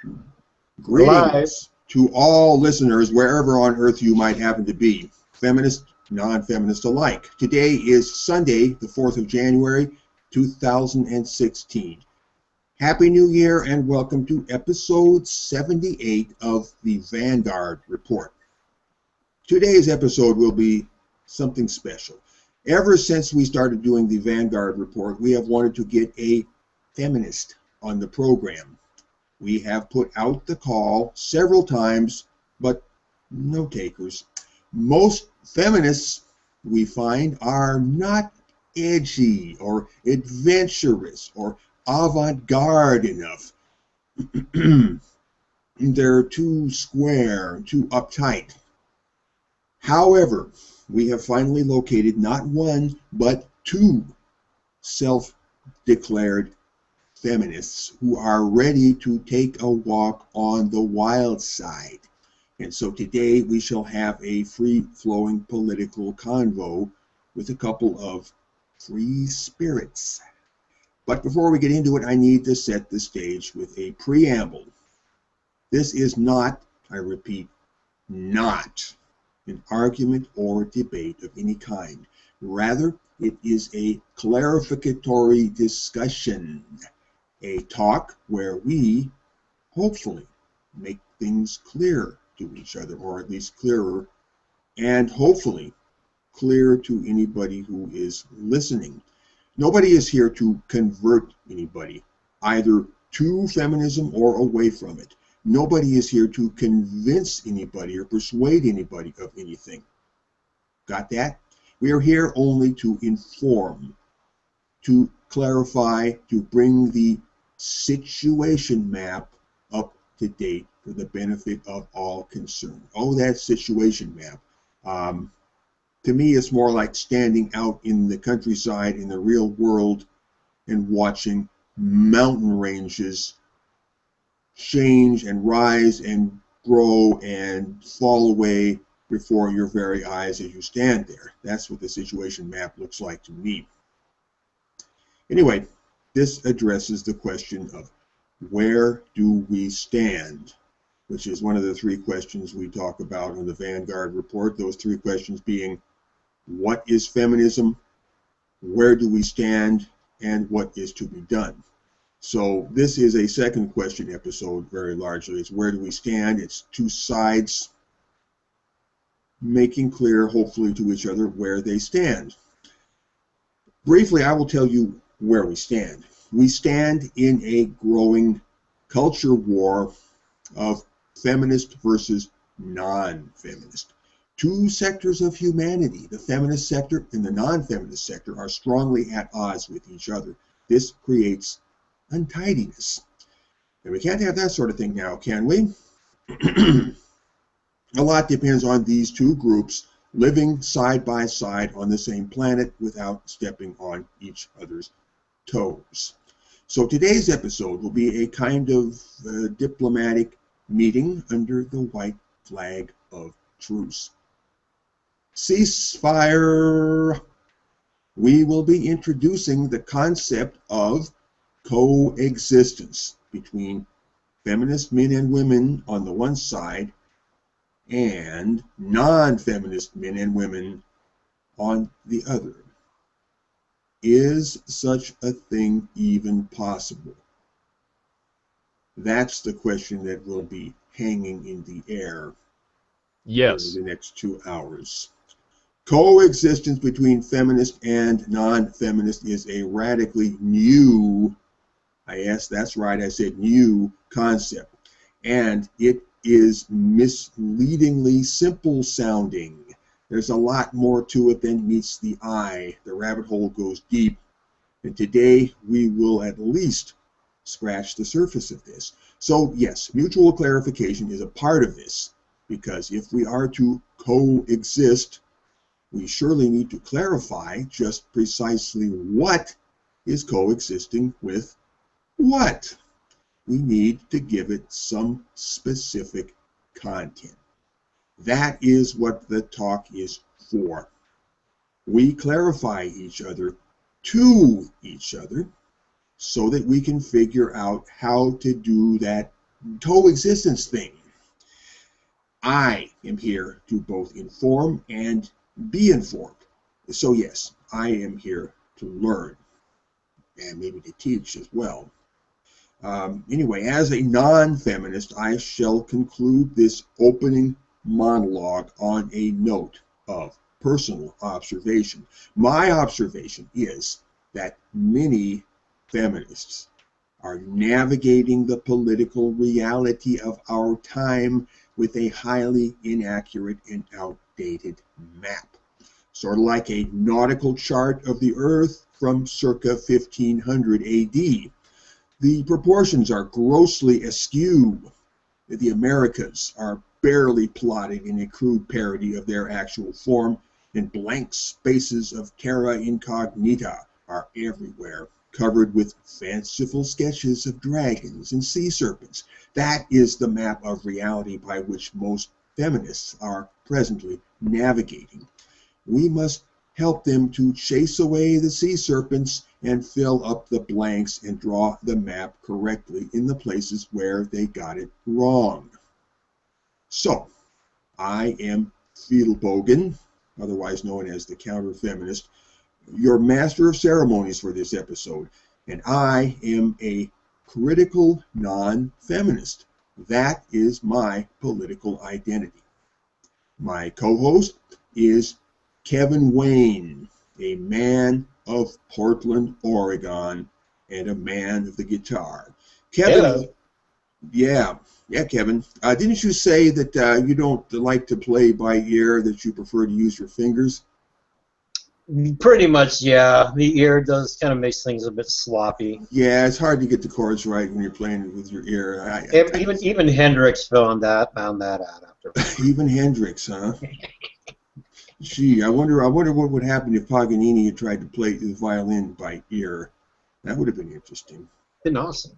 Live. Greetings to all listeners wherever on earth you might happen to be, feminists, non-feminists alike. Today is Sunday, the 4th of January, 2016. Happy New Year and welcome to episode 78 of the Vanguard Report. Today's episode will be something special. Ever since we started doing the Vanguard Report, we have wanted to get a feminist on the program. We have put out the call several times, but no takers. Most feminists, we find, are not edgy or adventurous or avant-garde enough. They're too square, too uptight. However, we have finally located not one, but two self-declared feminists who are ready to take a walk on the wild side. And so today we shall have a free-flowing political convo with a couple of free spirits. But before we get into it, I need to set the stage with a preamble. This is not, I repeat, not an argument or debate of any kind. Rather, it is a clarificatory discussion. A talk where we, hopefully, make things clear to each other, or at least clearer, and hopefully clear to anybody who is listening. Nobody is here to convert anybody, either to feminism or away from it. Nobody is here to convince anybody or persuade anybody of anything. Got that? We are here only to inform, to clarify, to bring the situation map up to date for the benefit of all concerned. Oh, that situation map. To me, it's more like standing out in the countryside in the real world and watching mountain ranges change and rise and grow and fall away before your very eyes as you stand there. That's what the situation map looks like to me. Anyway, this addresses the question of where do we stand, which is one of the three questions we talk about in the Vanguard Report. Those three questions being, what is feminism, where do we stand, and what is to be done? So this is a second question episode very largely. It's where do we stand? It's two sides making clear, hopefully to each other, where they stand. Briefly, I will tell you where we stand. We stand in a growing culture war of feminist versus non-feminist. Two sectors of humanity, the feminist sector and the non-feminist sector, are strongly at odds with each other. This creates untidiness. And we can't have that sort of thing now, can we? A lot depends on these two groups living side by side on the same planet without stepping on each other's toes. So today's episode will be a kind of diplomatic meeting under the white flag of truce. Ceasefire! We will be introducing the concept of coexistence between feminist men and women on the one side and non-feminist men and women on the other. Is such a thing even possible? That's the question that will be hanging in the air over the next 2 hours. Coexistence between feminist and non-feminist is a radically new, yes, that's right, I said new concept. And it is misleadingly simple sounding. There's a lot more to it than meets the eye. The rabbit hole goes deep. And today we will at least scratch the surface of this. So yes, mutual clarification is a part of this, because if we are to coexist, we surely need to clarify just precisely what is coexisting with what. We need to give it some specific content. That is what the talk is for. We clarify each other to each other so that we can figure out how to do that coexistence thing. I am here to both inform and be informed. So yes, I am here to learn and maybe to teach as well. Anyway, as a non-feminist, I shall conclude this opening monologue on a note of personal observation. My observation is that many feminists are navigating the political reality of our time with a highly inaccurate and outdated map. Sort of like a nautical chart of the Earth from circa 1500 AD. The proportions are grossly askew. The Americas are barely plotted in a crude parody of their actual form, and blank spaces of terra incognita are everywhere, covered with fanciful sketches of dragons and sea serpents. That is the map of reality by which most feminists are presently navigating. We must help them to chase away the sea serpents and fill up the blanks and draw the map correctly in the places where they got it wrong. So, I am Fidelbogen, otherwise known as the counter-feminist, your master of ceremonies for this episode, and I am a critical non-feminist. That is my political identity. My co-host is Kevin Wayne, a man of Portland, Oregon, and a man of the guitar. Kevin, hello. Yeah, Kevin. Didn't you say that you don't like to play by ear, that you prefer to use your fingers? Pretty much, yeah. The ear does kind of makes things a bit sloppy. Yeah, it's hard to get the chords right when you're playing with your ear. Even Hendrix found that out after. Even Hendrix, huh? Gee, I wonder what would happen if Paganini had tried to play the violin by ear. That would have been interesting. Been awesome.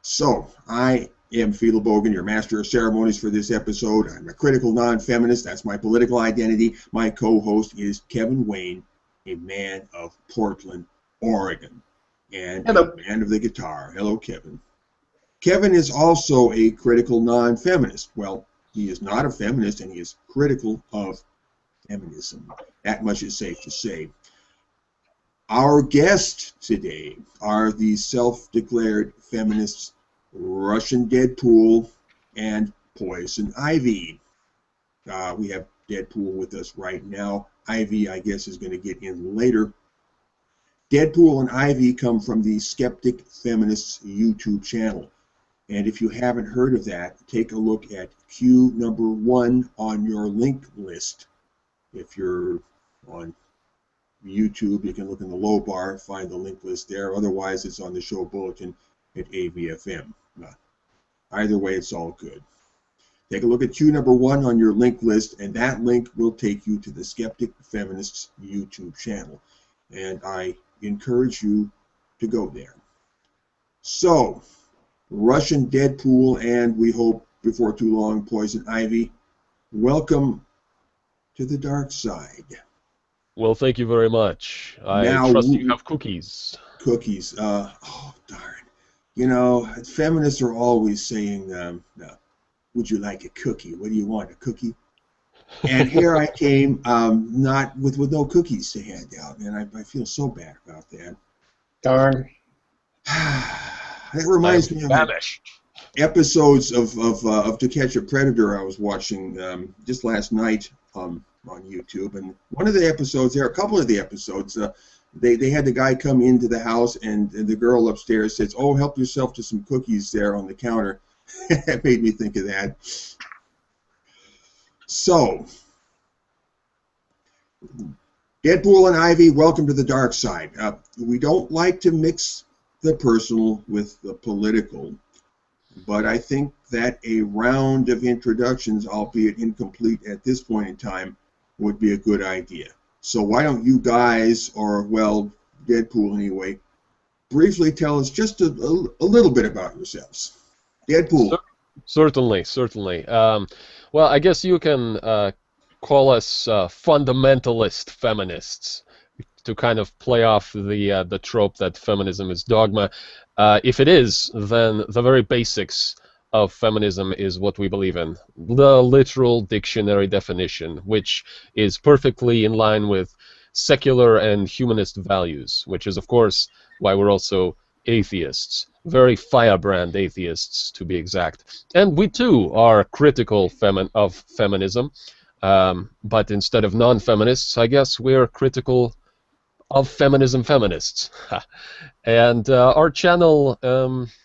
So, I am Fidelbogen, your master of ceremonies for this episode. I'm a critical non-feminist. That's my political identity. My co-host is Kevin Wayne, a man of Portland, Oregon, and Hello. a man of the guitar. Hello, Kevin. Kevin is also a critical non-feminist. Well, he is not a feminist, and he is critical of feminism. That much is safe to say. Our guests today are the self-declared feminists Russian Deadpool and Poison Ivy. We have Deadpool with us right now. Ivy, I guess, is going to get in later. Deadpool and Ivy come from the Skeptic Feminists YouTube channel. And if you haven't heard of that, take a look at Q number 1 on your link list. If you're on YouTube, you can look in the low bar, find the link list there. Otherwise, it's on the show bulletin at AVFM. Either way, it's all good. Take a look at Q number 1 on your link list, and that link will take you to the Skeptic Feminists YouTube channel. And I encourage you to go there. So, Russian Deadpool, and we hope before too long, Poison Ivy, welcome to the dark side. Well, thank you very much. I trust you have cookies. Cookies. Oh, darn. You know, feminists are always saying, would you like a cookie? What do you want, a cookie? And here I came, not with no cookies to hand out, and I feel so bad about that. Darn. That reminds me of episodes of To Catch a Predator I was watching just last night on YouTube, and one of the episodes there, a couple of the episodes, they had the guy come into the house, and the girl upstairs says, "Oh, help yourself to some cookies there on the counter." That made me think of that. So, Deadpool and Ivy, welcome to the dark side. We don't like to mix the personal with the political, but I think that a round of introductions, albeit incomplete at this point in time, would be a good idea. So why don't you guys, or, well, Deadpool anyway, briefly tell us just a little bit about yourselves. Deadpool. Certainly. Well, I guess you can call us fundamentalist feminists. to kind of play off the trope that feminism is dogma. If it is, then the very basics of feminism is what we believe in. The literal dictionary definition, which is perfectly in line with secular and humanist values, which is, of course, why we're also atheists. Very firebrand atheists, to be exact. And we, too, are critical of feminism. But instead of non-feminists, I guess we're critical of feminism feminists. And our channel,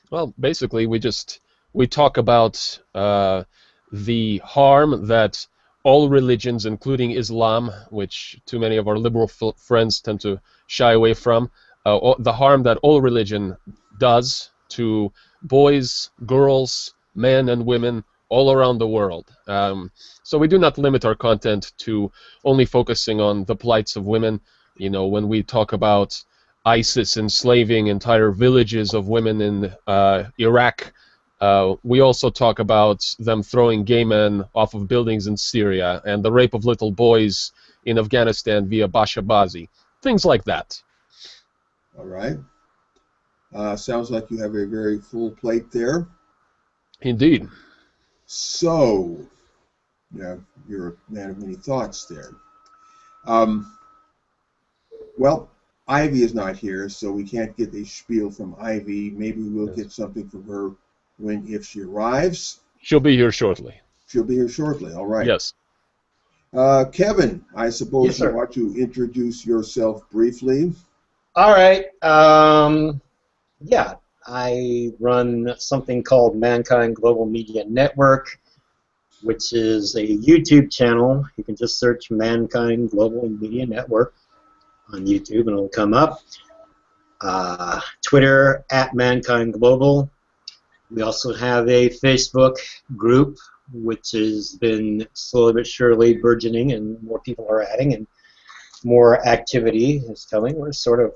well, basically we talk about the harm that all religions, including Islam, which too many of our liberal friends tend to shy away from, the harm that all religion does to boys, girls, men, and women all around the world. So we do not limit our content to only focusing on the plights of women. You know, when we talk about ISIS enslaving entire villages of women in Iraq, we also talk about them throwing gay men off of buildings in Syria and the rape of little boys in Afghanistan via Bashabazi. Things like that. All right. Sounds like you have a very full plate there. Indeed. So, yeah, you're a man of many thoughts there. Well, Ivy is not here, so we can't get a spiel from Ivy. Maybe we'll get something from her if she arrives. She'll be here shortly. She'll be here shortly, all right. Yes. Kevin, I suppose Yes, you want to introduce yourself briefly. All right. Yeah, I run something called Mankind Global Media Network, which is a YouTube channel. You can just search Mankind Global Media Network on YouTube and it'll come up. Twitter @MankindGlobal. We also have a Facebook group, which has been slowly but surely burgeoning, and more people are adding, and more activity is coming. We're sort of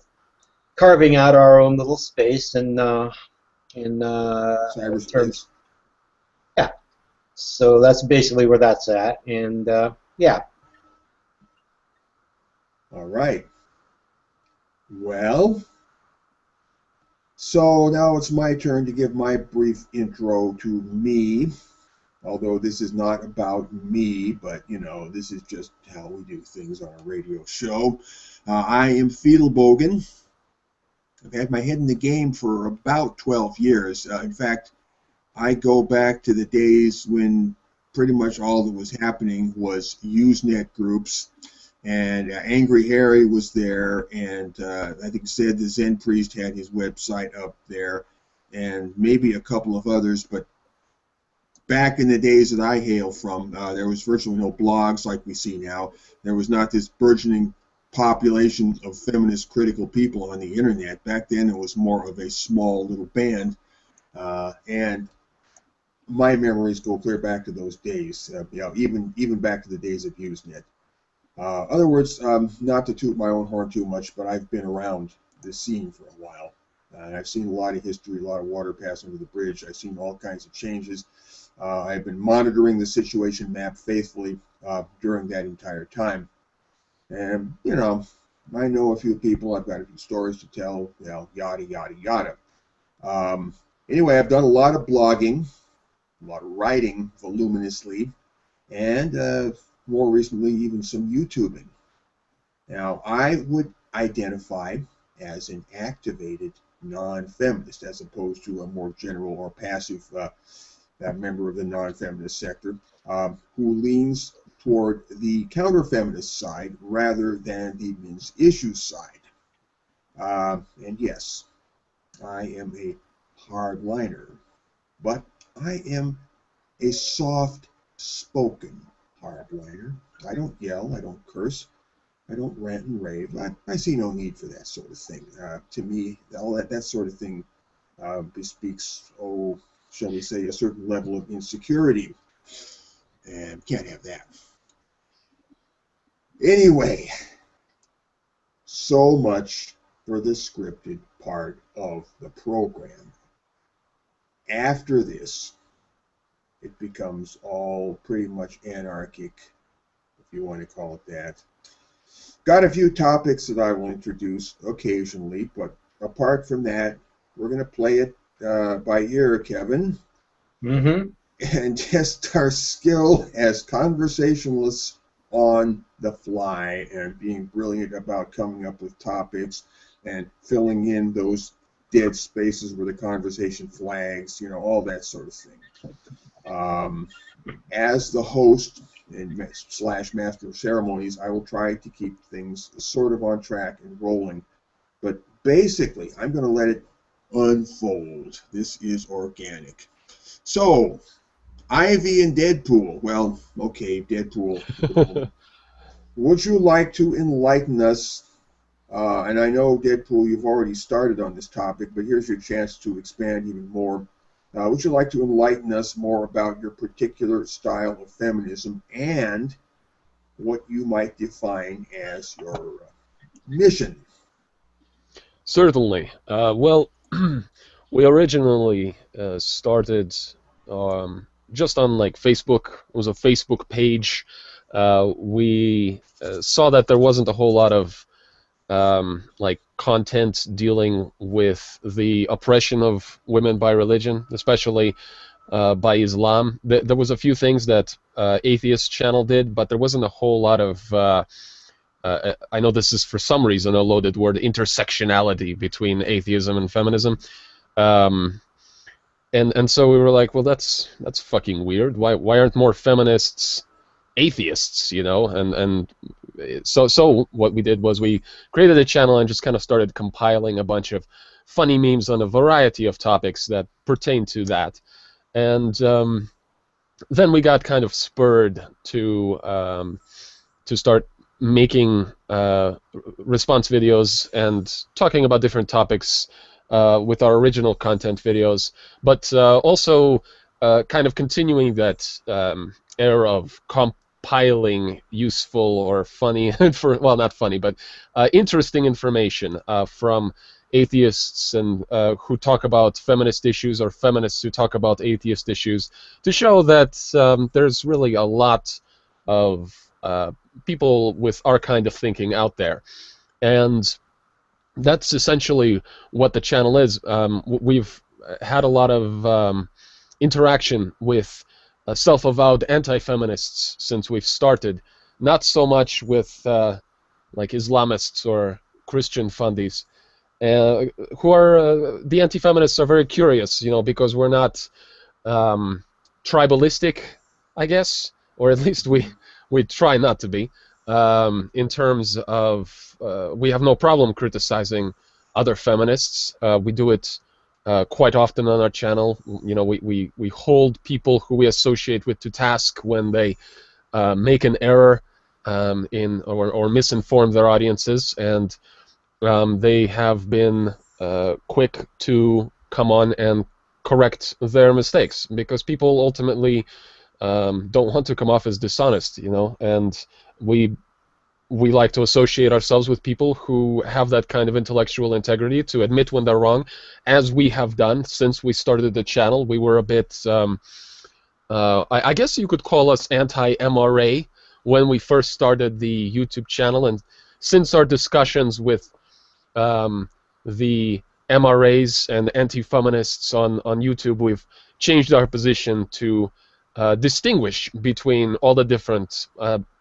carving out our own little space in Cyberspace. Yeah. So that's basically where that's at, and yeah. All right. Well, so now it's my turn to give my brief intro to me, although this is not about me, but, you know, this is just how we do things on a radio show. I am Fidelbogen. I've had my head in the game for about 12 years. In fact, I go back to the days when pretty much all that was happening was Usenet groups. And Angry Harry was there, and I think Zed the Zen Priest had his website up there, and maybe a couple of others. But back in the days that I hail from, there was virtually no blogs like we see now. There was not this burgeoning population of feminist critical people on the internet. Back then it was more of a small little band, and my memories go clear back to those days, you know, even back to the days of Usenet. Other words, not to toot my own horn too much, but I've been around this scene for a while. And I've seen a lot of history, a lot of water pass under the bridge. I've seen all kinds of changes. I've been monitoring the situation map faithfully during that entire time. And, you know, I know a few people. I've got a few stories to tell, you know, yada, yada, yada. Anyway, I've done a lot of blogging, a lot of writing voluminously, and more recently, even some YouTubing. Now, I would identify as an activated non-feminist, as opposed to a more general or passive member of the non-feminist sector, who leans toward the counter-feminist side rather than the men's issues side. And yes, I am a hardliner, but I am a soft-spoken hardliner. I don't yell, I don't curse, I don't rant and rave. I see no need for that sort of thing. To me, all that sort of thing bespeaks, oh, shall we say, a certain level of insecurity, and can't have that. Anyway, so much for the scripted part of the program. After this, it becomes all pretty much anarchic, if you want to call it that. Got a few topics that I will introduce occasionally, but apart from that, we're going to play it by ear, Kevin, Mm-hmm. and test our skill as conversationalists on the fly and being brilliant about coming up with topics and filling in those dead spaces where the conversation flags, you know, all that sort of thing. As the host and / master of ceremonies, I will try to keep things sort of on track and rolling. But basically, I'm going to let it unfold. This is organic. So, Ivy and Deadpool. Well, okay, Deadpool. Would you like to enlighten us? And I know, Deadpool, you've already started on this topic, but here's your chance to expand even more. Would you like to enlighten us more about your particular style of feminism and what you might define as your mission? Certainly. Well, we originally started just on like Facebook. It was a Facebook page. We saw that there wasn't a whole lot of like content dealing with the oppression of women by religion, especially by Islam. There was a few things that Atheist Channel did, but there wasn't a whole lot of I know this is for some reason a loaded word, intersectionality between atheism and feminism. And so we were like, well, that's fucking weird. Why aren't more feminists atheists, you know? And so what we did was we created a channel and just kind of started compiling a bunch of funny memes on a variety of topics that pertain to that. And then we got kind of spurred to start making response videos and talking about different topics with our original content videos, but also kind of continuing that era of compiling useful or funny, well, not funny, but interesting information from atheists and who talk about feminist issues, or feminists who talk about atheist issues, to show that there's really a lot of people with our kind of thinking out there. And that's essentially what the channel is. We've had a lot of interaction with self-avowed anti-feminists since we've started. Not so much with like Islamists or Christian fundies, who are the anti-feminists are very curious, you know, because we're not tribalistic, I guess, or at least we try not to be. In terms of, we have no problem criticizing other feminists. We do it quite often on our channel. You know, we hold people who we associate with to task when they make an error in or misinform their audiences, and they have been quick to come on and correct their mistakes, because people ultimately don't want to come off as dishonest, you know, and we like to associate ourselves with people who have that kind of intellectual integrity to admit when they're wrong, as we have done since we started the channel. We were a bit, I guess you could call us anti-MRA when we first started the YouTube channel, and since our discussions with the MRAs and anti-feminists on YouTube, we've changed our position to distinguish between all the different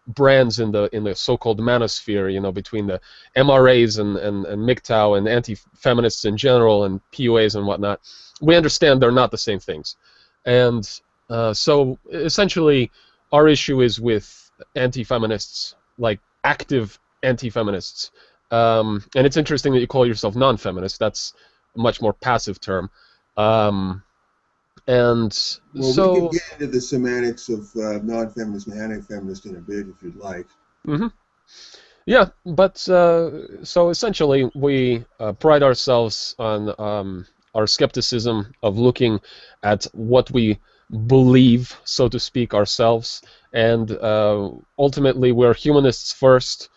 brands in the so-called manosphere, you know, between the MRAs and MGTOW and anti-feminists in general and PUAs and whatnot. We understand they're not the same things. And so essentially our issue is with anti-feminists, like active anti-feminists. And it's interesting that you call yourself non-feminist. That's a much more passive term. And well, so we can get into the semantics of non-feminist and anti-feminist in a bit if you'd like. Mm-hmm. Yeah, but so essentially we pride ourselves on our skepticism of looking at what we believe, so to speak, ourselves, and ultimately we're humanists first.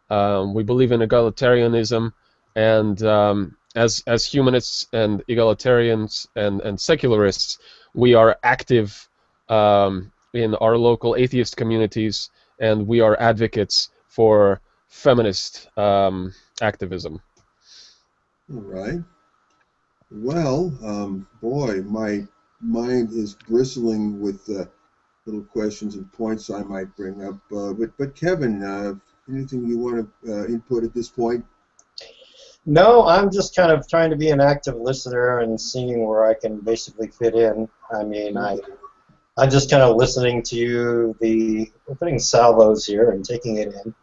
We believe in egalitarianism, and as humanists and egalitarians and secularists, we are active in our local atheist communities, and we are advocates for feminist activism. All right. Well, boy, my mind is bristling with little questions and points I might bring up. But Kevin, anything you want to input at this point? No, I'm just kind of trying to be an active listener and seeing where I can basically fit in. I mean, I'm just kind of listening to the opening salvos here and taking it in.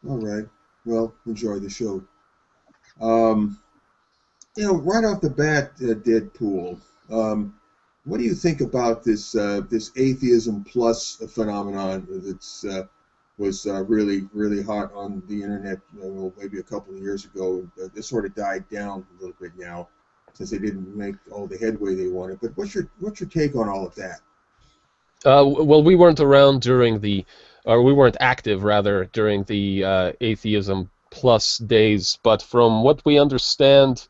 All right. Well, enjoy the show. You know, right off the bat, Deadpool. What do you think about this this atheism plus phenomenon that's was really hot on the internet? Maybe a couple of years ago. This sort of died down a little bit now, since they didn't make all the headway they wanted. But what's your take on all of that? Well, we weren't around during the, or we weren't active rather during the atheism plus days. But from what we understand,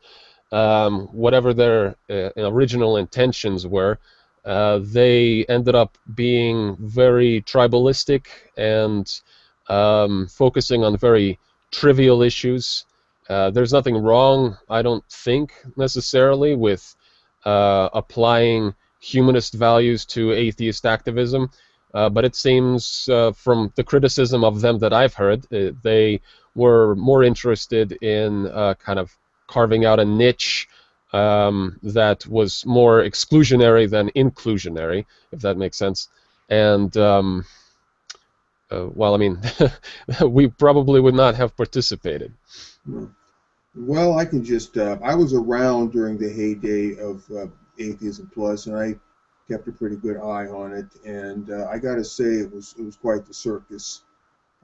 whatever their original intentions were, they ended up being very tribalistic and focusing on very trivial issues. There's nothing wrong, I don't think, necessarily with applying humanist values to atheist activism, but it seems from the criticism of them that I've heard, they were more interested in kind of carving out a niche that was more exclusionary than inclusionary, if that makes sense. And well, I mean, we probably would not have participated. Well, I can just, I was around during the heyday of Atheism Plus, and I kept a pretty good eye on it, and I got to say it was quite the circus.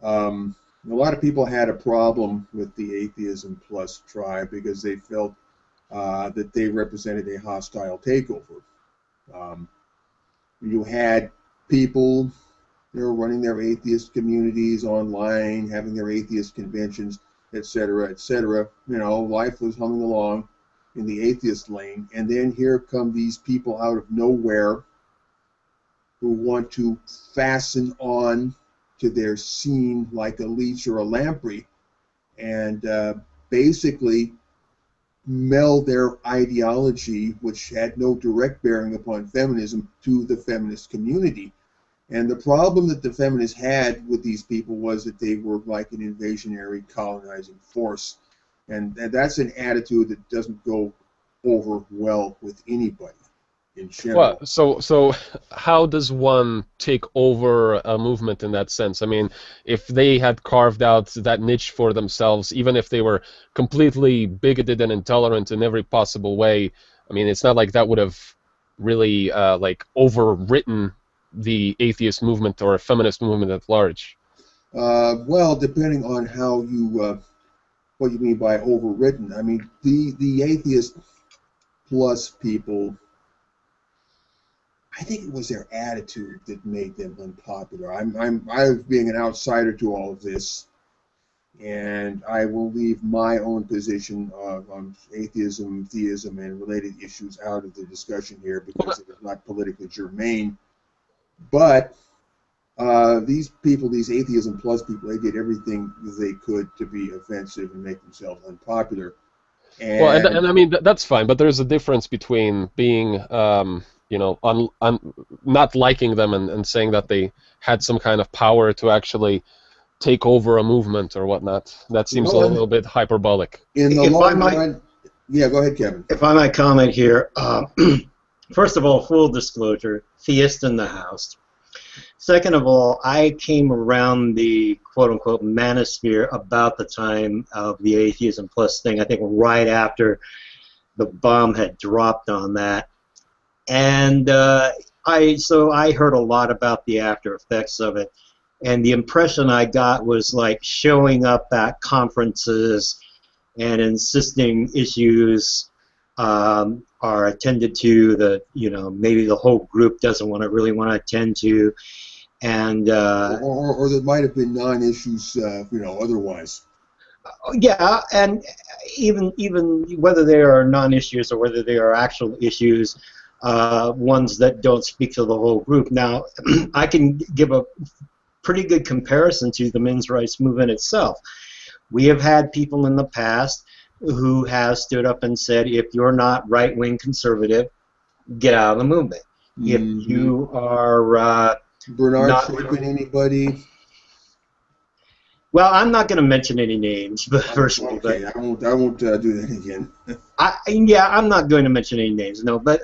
A lot of people had a problem with the Atheism Plus tribe because they felt that they represented a hostile takeover. You had people, you know, running their atheist communities online, having their atheist conventions, etc., etc. You know, life was humming along in the atheist lane, and then here come these people out of nowhere who want to fasten on to their scene like a leech or a lamprey, and basically meld their ideology, which had no direct bearing upon feminism, to the feminist community. And the problem that the feminists had with these people was that they were like an invasionary colonizing force. And that's an attitude that doesn't go over well with anybody in general. Well, so how does one take over a movement in that sense? I mean, if they had carved out that niche for themselves, even if they were completely bigoted and intolerant in every possible way, I mean, it's not like that would have really like overwritten the atheist movement or a feminist movement at large. Well, depending on how you what you mean by overwritten. I mean, the atheist plus people, I think it was their attitude that made them unpopular. I'm being an outsider to all of this, and I will leave my own position on atheism, theism, and related issues out of the discussion here because it is not politically germane. But these people, these atheism plus people, they did everything they could to be offensive and make themselves unpopular. And I mean, that's fine, but there's a difference between being, you know, not liking them and saying that they had some kind of power to actually take over a movement or whatnot. That seems a little bit hyperbolic. In the long run, yeah, go ahead, Kevin. If I might comment here, first of all, full disclosure, theist in the house. Second of all, I came around the quote-unquote manosphere about the time of the Atheism Plus thing, I think right after the bomb had dropped on that. And so I heard a lot about the after effects of it. And the impression I got was like showing up at conferences and insisting issues are attended to that, you know, maybe the whole group doesn't really want to attend to, and or there might have been non-issues, you know, otherwise. Yeah, and even whether they are non-issues or whether they are actual issues, ones that don't speak to the whole group. Now, I can give a pretty good comparison to the men's rights movement itself. We have had people in the past who have stood up and said, if you're not right-wing conservative, get out of the movement. If you are Bernard not... Chapin, anybody? Well, I'm not going to mention any names, but personally, okay, but I won't do that again. yeah, I'm not going to mention any names, no. But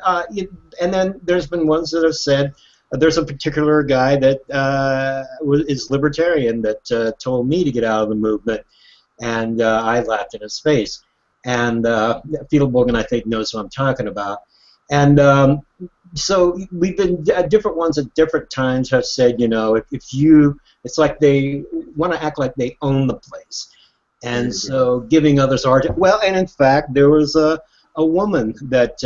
and then there's been ones that have said there's a particular guy that is libertarian that told me to get out of the movement, and I laughed in his face. And Fidelbogen, I think, knows what I'm talking about. And so we've been different ones at different times have said, you know, if you, it's like they want to act like they own the place, and so giving others argument. Well, and in fact, there was a woman that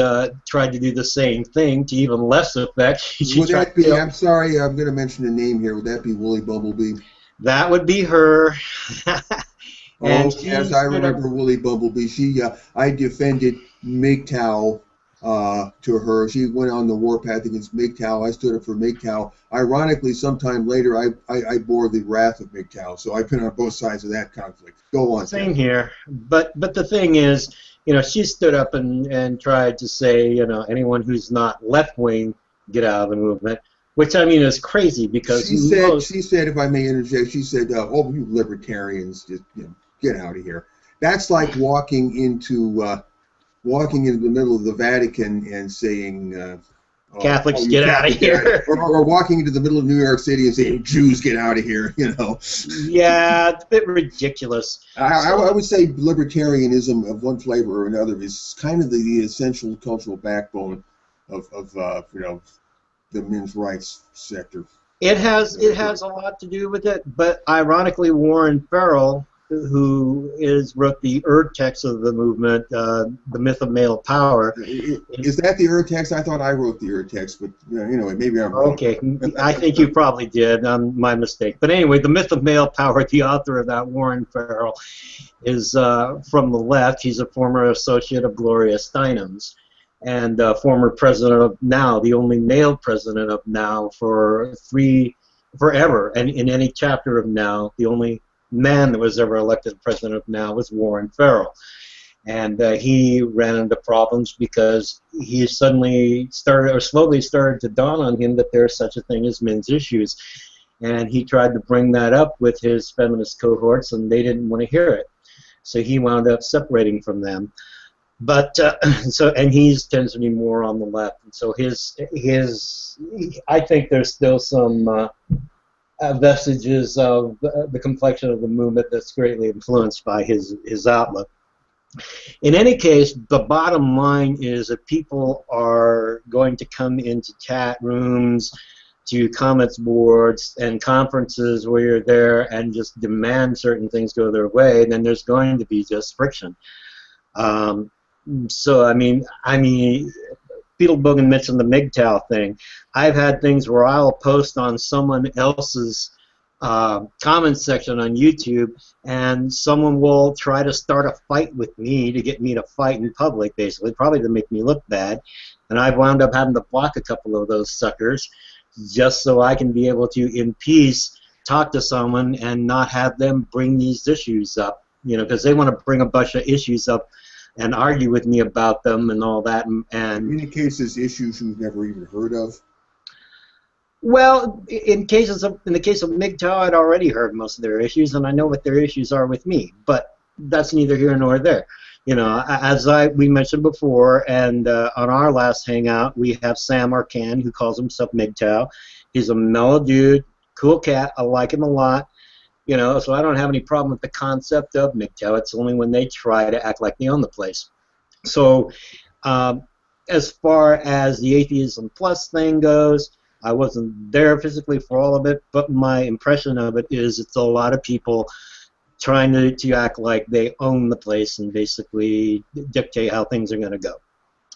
tried to do the same thing to even less effect. Would that be? I'm sorry, I'm going to mention a name here. Would that be Woolly Bumblebee? That would be her. And yes, I remember Woolly Bumblebee. I defended MGTOW to her. She went on the warpath against MGTOW. I stood up for MGTOW. Ironically, sometime later, I bore the wrath of MGTOW. So I've been on both sides of that conflict. Go on. Same here. But the thing is, you know, she stood up and tried to say, you know, anyone who's not left-wing, get out of the movement. Which, I mean, is crazy because she said, if I may interject, she said, "Oh, you libertarians, just get out of here." That's like walking into the middle of the Vatican and saying, "Catholics, get out of here," or walking into the middle of New York City and saying, "Jews, get out of here." You know. Yeah, it's a bit ridiculous. I would say libertarianism of one flavor or another is kind of the essential cultural backbone of you know, the men's rights sector. It has a lot to do with it, but ironically, Warren Farrell, who wrote the text of the movement, The Myth of Male Power. Is that the text? I thought I wrote the text, but anyway, maybe I'm wrong. Okay, I think you probably did. My mistake. But anyway, The Myth of Male Power, the author of that, Warren Farrell, is from the left. He's a former associate of Gloria Steinem's, and former president of NOW, the only male president of NOW forever. And in any chapter of NOW, the only man that was ever elected president of NOW was Warren Farrell. And he ran into problems because he slowly started to dawn on him that there's such a thing as men's issues. And he tried to bring that up with his feminist cohorts, and they didn't want to hear it. So he wound up separating from them. But and he tends to be more on the left, and so I think there's still some vestiges of the complexion of the movement that's greatly influenced by his outlook. In any case, the bottom line is that people are going to come into chat rooms, to comments boards and conferences where you're there and just demand certain things go their way, and then there's going to be just friction. So I mean, Fidelbogen mentioned the MGTOW thing. I've had things where I'll post on someone else's comment section on YouTube, and someone will try to start a fight with me to get me to fight in public, basically, probably to make me look bad. And I've wound up having to block a couple of those suckers just so I can be able to, in peace, talk to someone and not have them bring these issues up, you know, because they want to bring a bunch of issues up and argue with me about them and all that. And in many cases, issues you've never even heard of. Well, in the case of MGTOW, I'd already heard most of their issues, and I know what their issues are with me. But that's neither here nor there. You know, as we mentioned before, and on our last hangout, we have Sam Arcan, who calls himself MGTOW. He's a mellow dude, cool cat. I like him a lot. You know, so I don't have any problem with the concept of MGTOW. It's only when they try to act like they own the place. So, as far as the Atheism Plus thing goes, I wasn't there physically for all of it, but my impression of it is it's a lot of people trying to act like they own the place and basically dictate how things are going to go.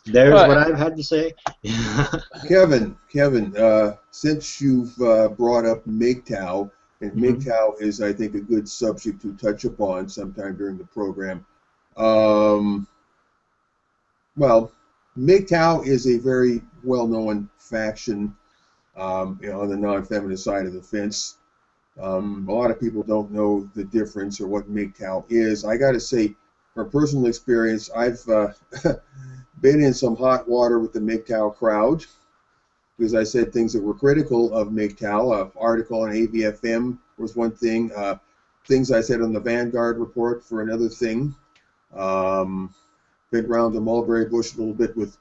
There's what I've had to say. Kevin, since you've brought up MGTOW, and MGTOW is, I think, a good subject to touch upon sometime during the program. Well, MGTOW is a very well-known faction on the non-feminist side of the fence. A lot of people don't know the difference or what MGTOW is. I got to say, from personal experience, I've been in some hot water with the MGTOW crowd because I said things that were critical of MGTOW. An article on AVFM was one thing. Things I said on the Vanguard Report for another thing. Been around the mulberry bush a little bit with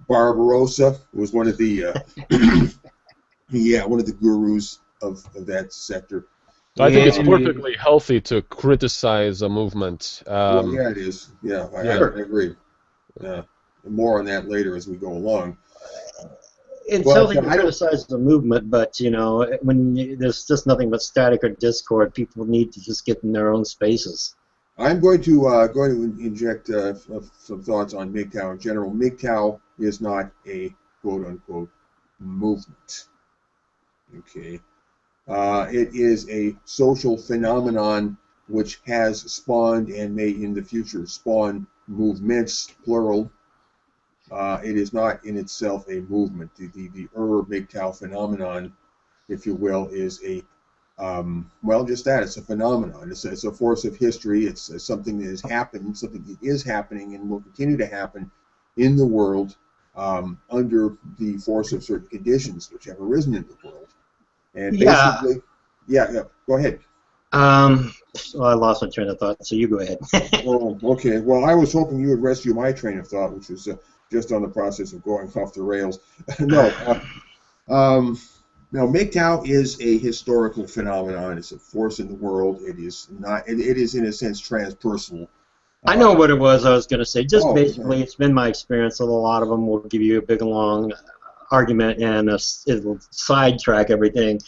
Barbarossa, who was one of the one of the gurus of that sector. I think it's And perfectly healthy to criticize a movement. Well, yeah, it is. Yeah, I agree. More on that later as we go along. it's But healthy to I don't. criticize the movement, but when there's just nothing but static or discord, people need to just get in their own spaces. I'm going to inject some thoughts on MGTOW in general. MGTOW is not a quote unquote movement. Okay. It is a social phenomenon which has spawned and may in the future spawn movements, plural. It is not in itself a movement. The MGTOW phenomenon, if you will, is a just that. It's a phenomenon. It's a force of history. It's something that has happened, something that is happening and will continue to happen in the world under the force of certain conditions which have arisen in the world. And basically, go ahead. Well, I lost my train of thought, so you go ahead. Oh, okay. Well, I was hoping you would rescue my train of thought, which was just on the process of going off the rails. No, MGTOW is a historical phenomenon. It's a force in the world. It is not. It is in a sense transpersonal. I know what it was I was going to say. Just basically, okay. it's been my experience that a lot of them will give you a big long argument and it'll sidetrack everything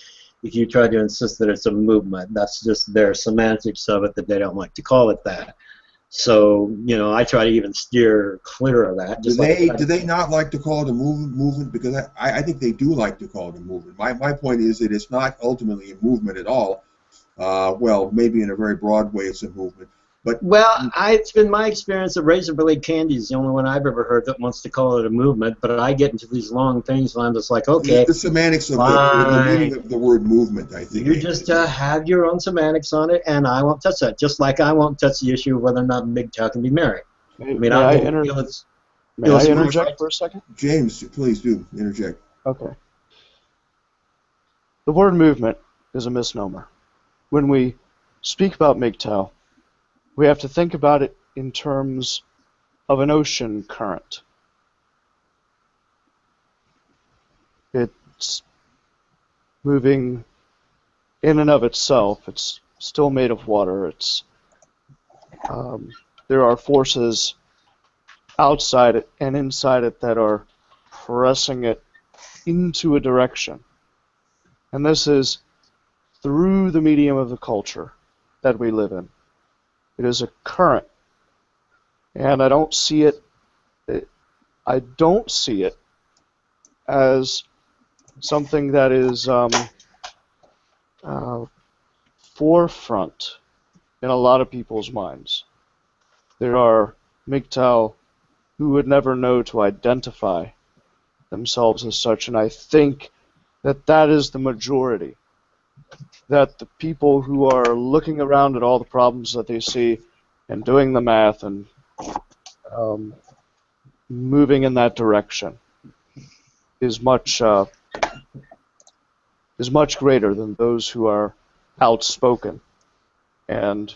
if you try to insist that it's a movement. That's just their semantics of it, that they don't like to call it that. So, I try to even steer clear of that. Do they not like to call it a movement? Because I think they do like to call it a movement. My point is that it's not ultimately a movement at all. Well, maybe in a very broad way it's a movement. But it's been my experience that Razor Blade Candy is the only one I've ever heard that wants to call it a movement, but I get into these long things and I'm just like, okay. The semantics of the meaning of the word movement, I think. You just have your own semantics on it, and I won't touch that. Just like I won't touch the issue of whether or not MGTOW can be married. May I interject for a second? James, please do interject. Okay. The word movement is a misnomer. When we speak about MGTOW, we have to think about it in terms of an ocean current. It's moving in and of itself. It's still made of water. There are forces outside it and inside it that are pressing it into a direction. And this is through the medium of the culture that we live in. It is a current. And I don't see it as something that is forefront in a lot of people's minds. There are MGTOW who would never know to identify themselves as such, and I think that is the majority. That the people who are looking around at all the problems that they see and doing the math and moving in that direction is much greater than those who are outspoken and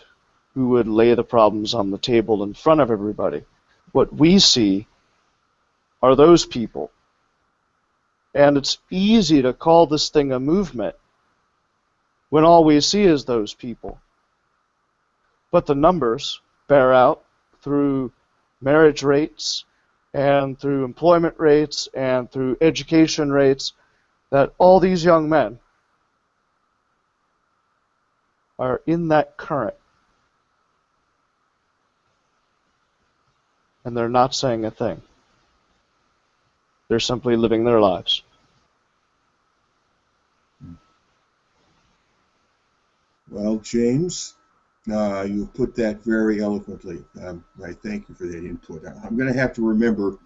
who would lay the problems on the table in front of everybody. What we see are those people. And it's easy to call this thing a movement when all we see is those people. But the numbers bear out through marriage rates and through employment rates and through education rates that all these young men are in that current. And they're not saying a thing. They're simply living their lives. Well, James, you put that very eloquently. I thank you for that input. I'm going to have to remember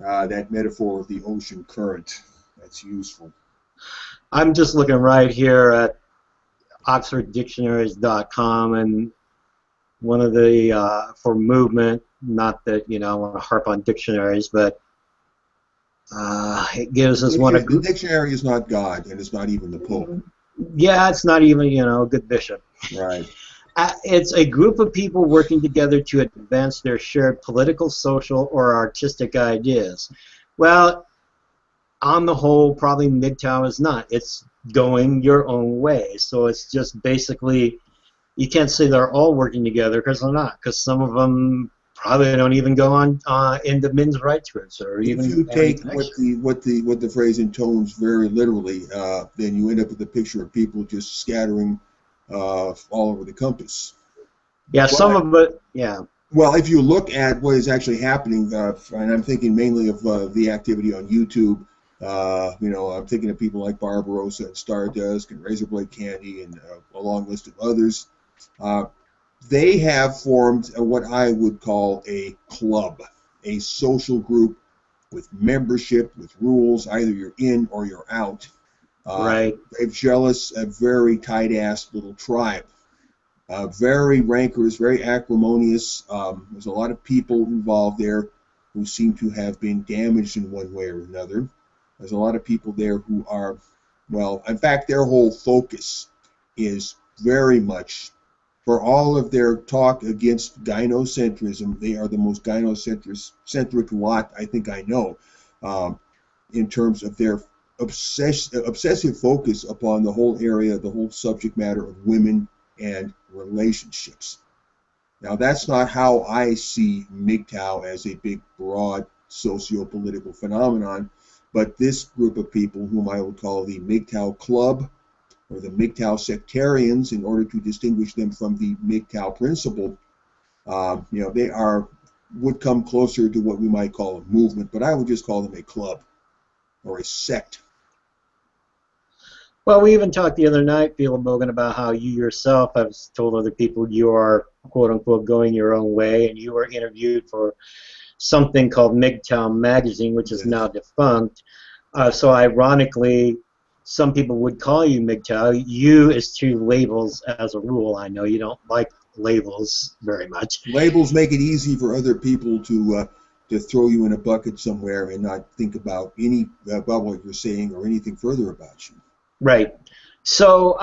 that metaphor of the ocean current. That's useful. I'm just looking right here at OxfordDictionaries.com, and one of the for movement. Not that I want to harp on dictionaries, but it gives us one. The dictionary is not God, and it's not even the Pope. Yeah, it's not even a good bishop. Right. It's a group of people working together to advance their shared political, social, or artistic ideas. Well, on the whole, probably MGTOW is not. It's going your own way. So it's just basically, you can't say they're all working together, because they're not. Because some of them probably don't even go on into men's rights groups, or even. If you take what the phrase intones very literally, then you end up with a picture of people just scattering all over the compass. Yeah, some of it. Yeah. Well, if you look at what is actually happening, and I'm thinking mainly of the activity on YouTube. I'm thinking of people like Barbarossa and Stardust and Razorblade Candy and a long list of others. They have formed what I would call a club, a social group with membership, with rules. Either you're in or you're out. Right. They've jealous, a very tight-ass little tribe. Very rancorous, very acrimonious. There's a lot of people involved there who seem to have been damaged in one way or another. There's a lot of people there who are, well, in fact, their whole focus is very much, for all of their talk against gynocentrism, they are the most gynocentric lot I think I know, in terms of their obsessive focus upon the whole area, the whole subject matter of women and relationships. Now, that's not how I see MGTOW as a big, broad, socio-political phenomenon, but this group of people, whom I would call the MGTOW Club, or the MGTOW sectarians, in order to distinguish them from the MGTOW principle, they would come closer to what we might call a movement, but I would just call them a club or a sect. Well, we even talked the other night, Fedelbogen, about how you yourself have told other people you are, quote-unquote, going your own way, and you were interviewed for something called MGTOW Magazine, which is now defunct. So ironically, some people would call you MGTOW. You is two labels as a rule. I know you don't like labels very much. Labels make it easy for other people to throw you in a bucket somewhere and not think about about what you're saying or anything further about you. Right. So,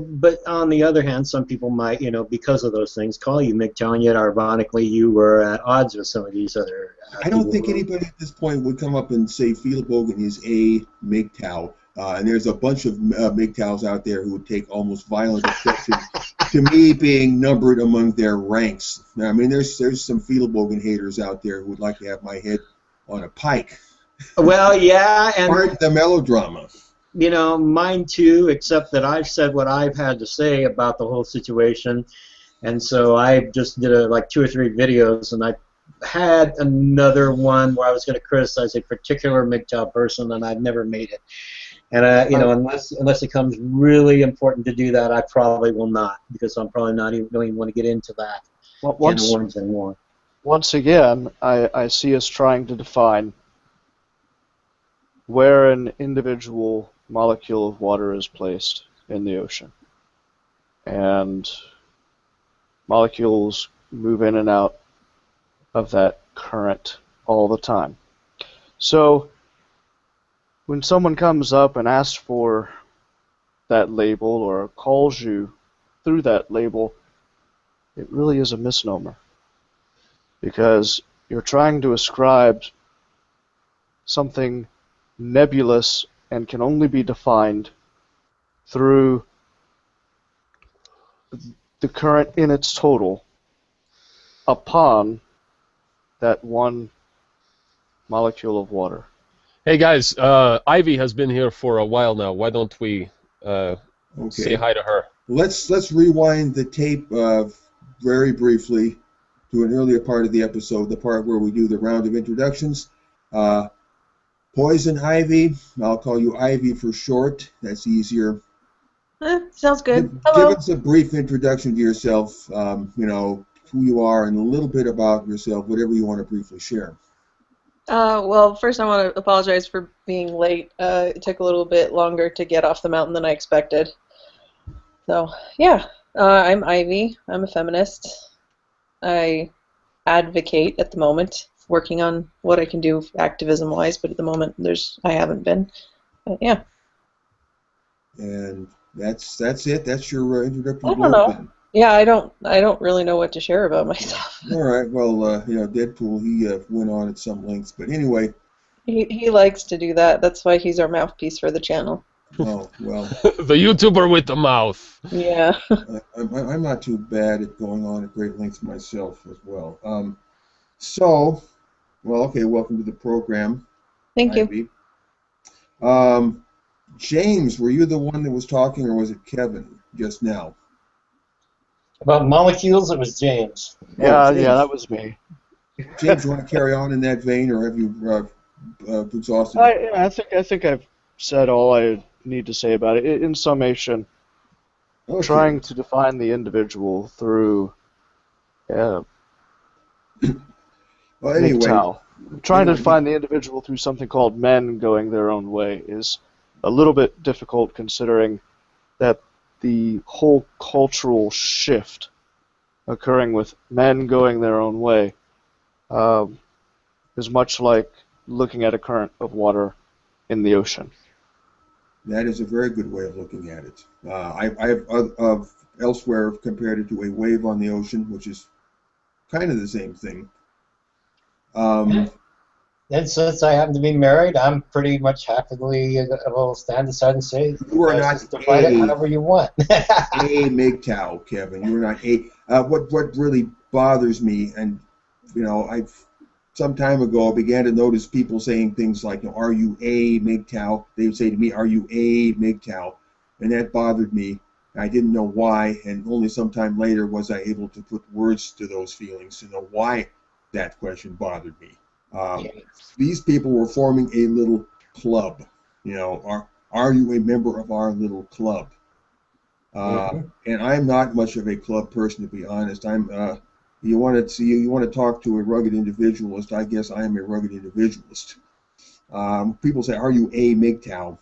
but on the other hand, some people might, because of those things, call you MGTOW, and yet ironically, you were at odds with some of these other. I don't think anybody at this point would come up and say Fedelbogen is a MGTOW. And there's a bunch of MGTOWs out there who would take almost violent exception to me being numbered among their ranks. I mean, there's some Fedelbogen haters out there who would like to have my head on a pike. Well, yeah, and pardon the melodrama. Mine too, except that I've said what I've had to say about the whole situation, and so I just did like 2 or 3 videos, and I had another one where I was going to criticize a particular MGTOW person, and I've never made it. And unless it becomes really important to do that, I probably will not, because I'm probably don't even want to get into that. Well, once again, I see us trying to define where an individual molecule of water is placed in the ocean. And molecules move in and out of that current all the time. So when someone comes up and asks for that label or calls you through that label, it really is a misnomer, because you're trying to ascribe something nebulous and can only be defined through the current in its total upon that one molecule of water. Hey guys, Ivy has been here for a while now. Why don't we say hi to her? Let's rewind the tape very briefly to an earlier part of the episode, the part where we do the round of introductions. Poison Ivy, I'll call you Ivy for short. That's easier. Sounds good. Give us a brief introduction to yourself, who you are and a little bit about yourself, whatever you want to briefly share. Well, first I want to apologize for being late. It took a little bit longer to get off the mountain than I expected. So, yeah, I'm Ivy. I'm a feminist. I advocate at the moment, working on what I can do activism-wise, but at the moment I haven't been. But, yeah. And that's it. That's your introductory I don't blurb know. then. Yeah, I don't really know what to share about myself. All right. Well, Deadpool, he went on at some lengths, but anyway. He likes to do that. That's why he's our mouthpiece for the channel. Oh well. The YouTuber with the mouth. Yeah. I'm not too bad at going on at great lengths myself as well. Okay. Welcome to the program. Thank you. Ivy. James, were you the one that was talking, or was it Kevin just now? About molecules, it was James. Yeah, James. yeah, that was me. James, you want to carry on in that vein, or have you exhausted? I think I've said all I need to say about it. In summation, Okay. trying to define the individual through Well, anyway. MGTOW. Trying to define the individual through something called men going their own way is a little bit difficult, considering that the whole cultural shift occurring with men going their own way is much like looking at a current of water in the ocean. That is a very good way of looking at it. I have elsewhere compared it to a wave on the ocean, which is kind of the same thing. And since I happen to be married, I'm pretty much happily will stand aside and say, you are not divide it however you want. a MGTOW, Kevin. You are not a. What really bothers me, and some time ago I began to notice people saying things like, "Are you a MGTOW?" They would say to me, "Are you a MGTOW?" And that bothered me. I didn't know why, and only sometime later was I able to put words to those feelings to know why that question bothered me. These people were forming a little club. Are you a member of our little club? And I'm not much of a club person, to be honest. You want to talk to a rugged individualist? I guess I am a rugged individualist. People say, "Are you a MGTOW?"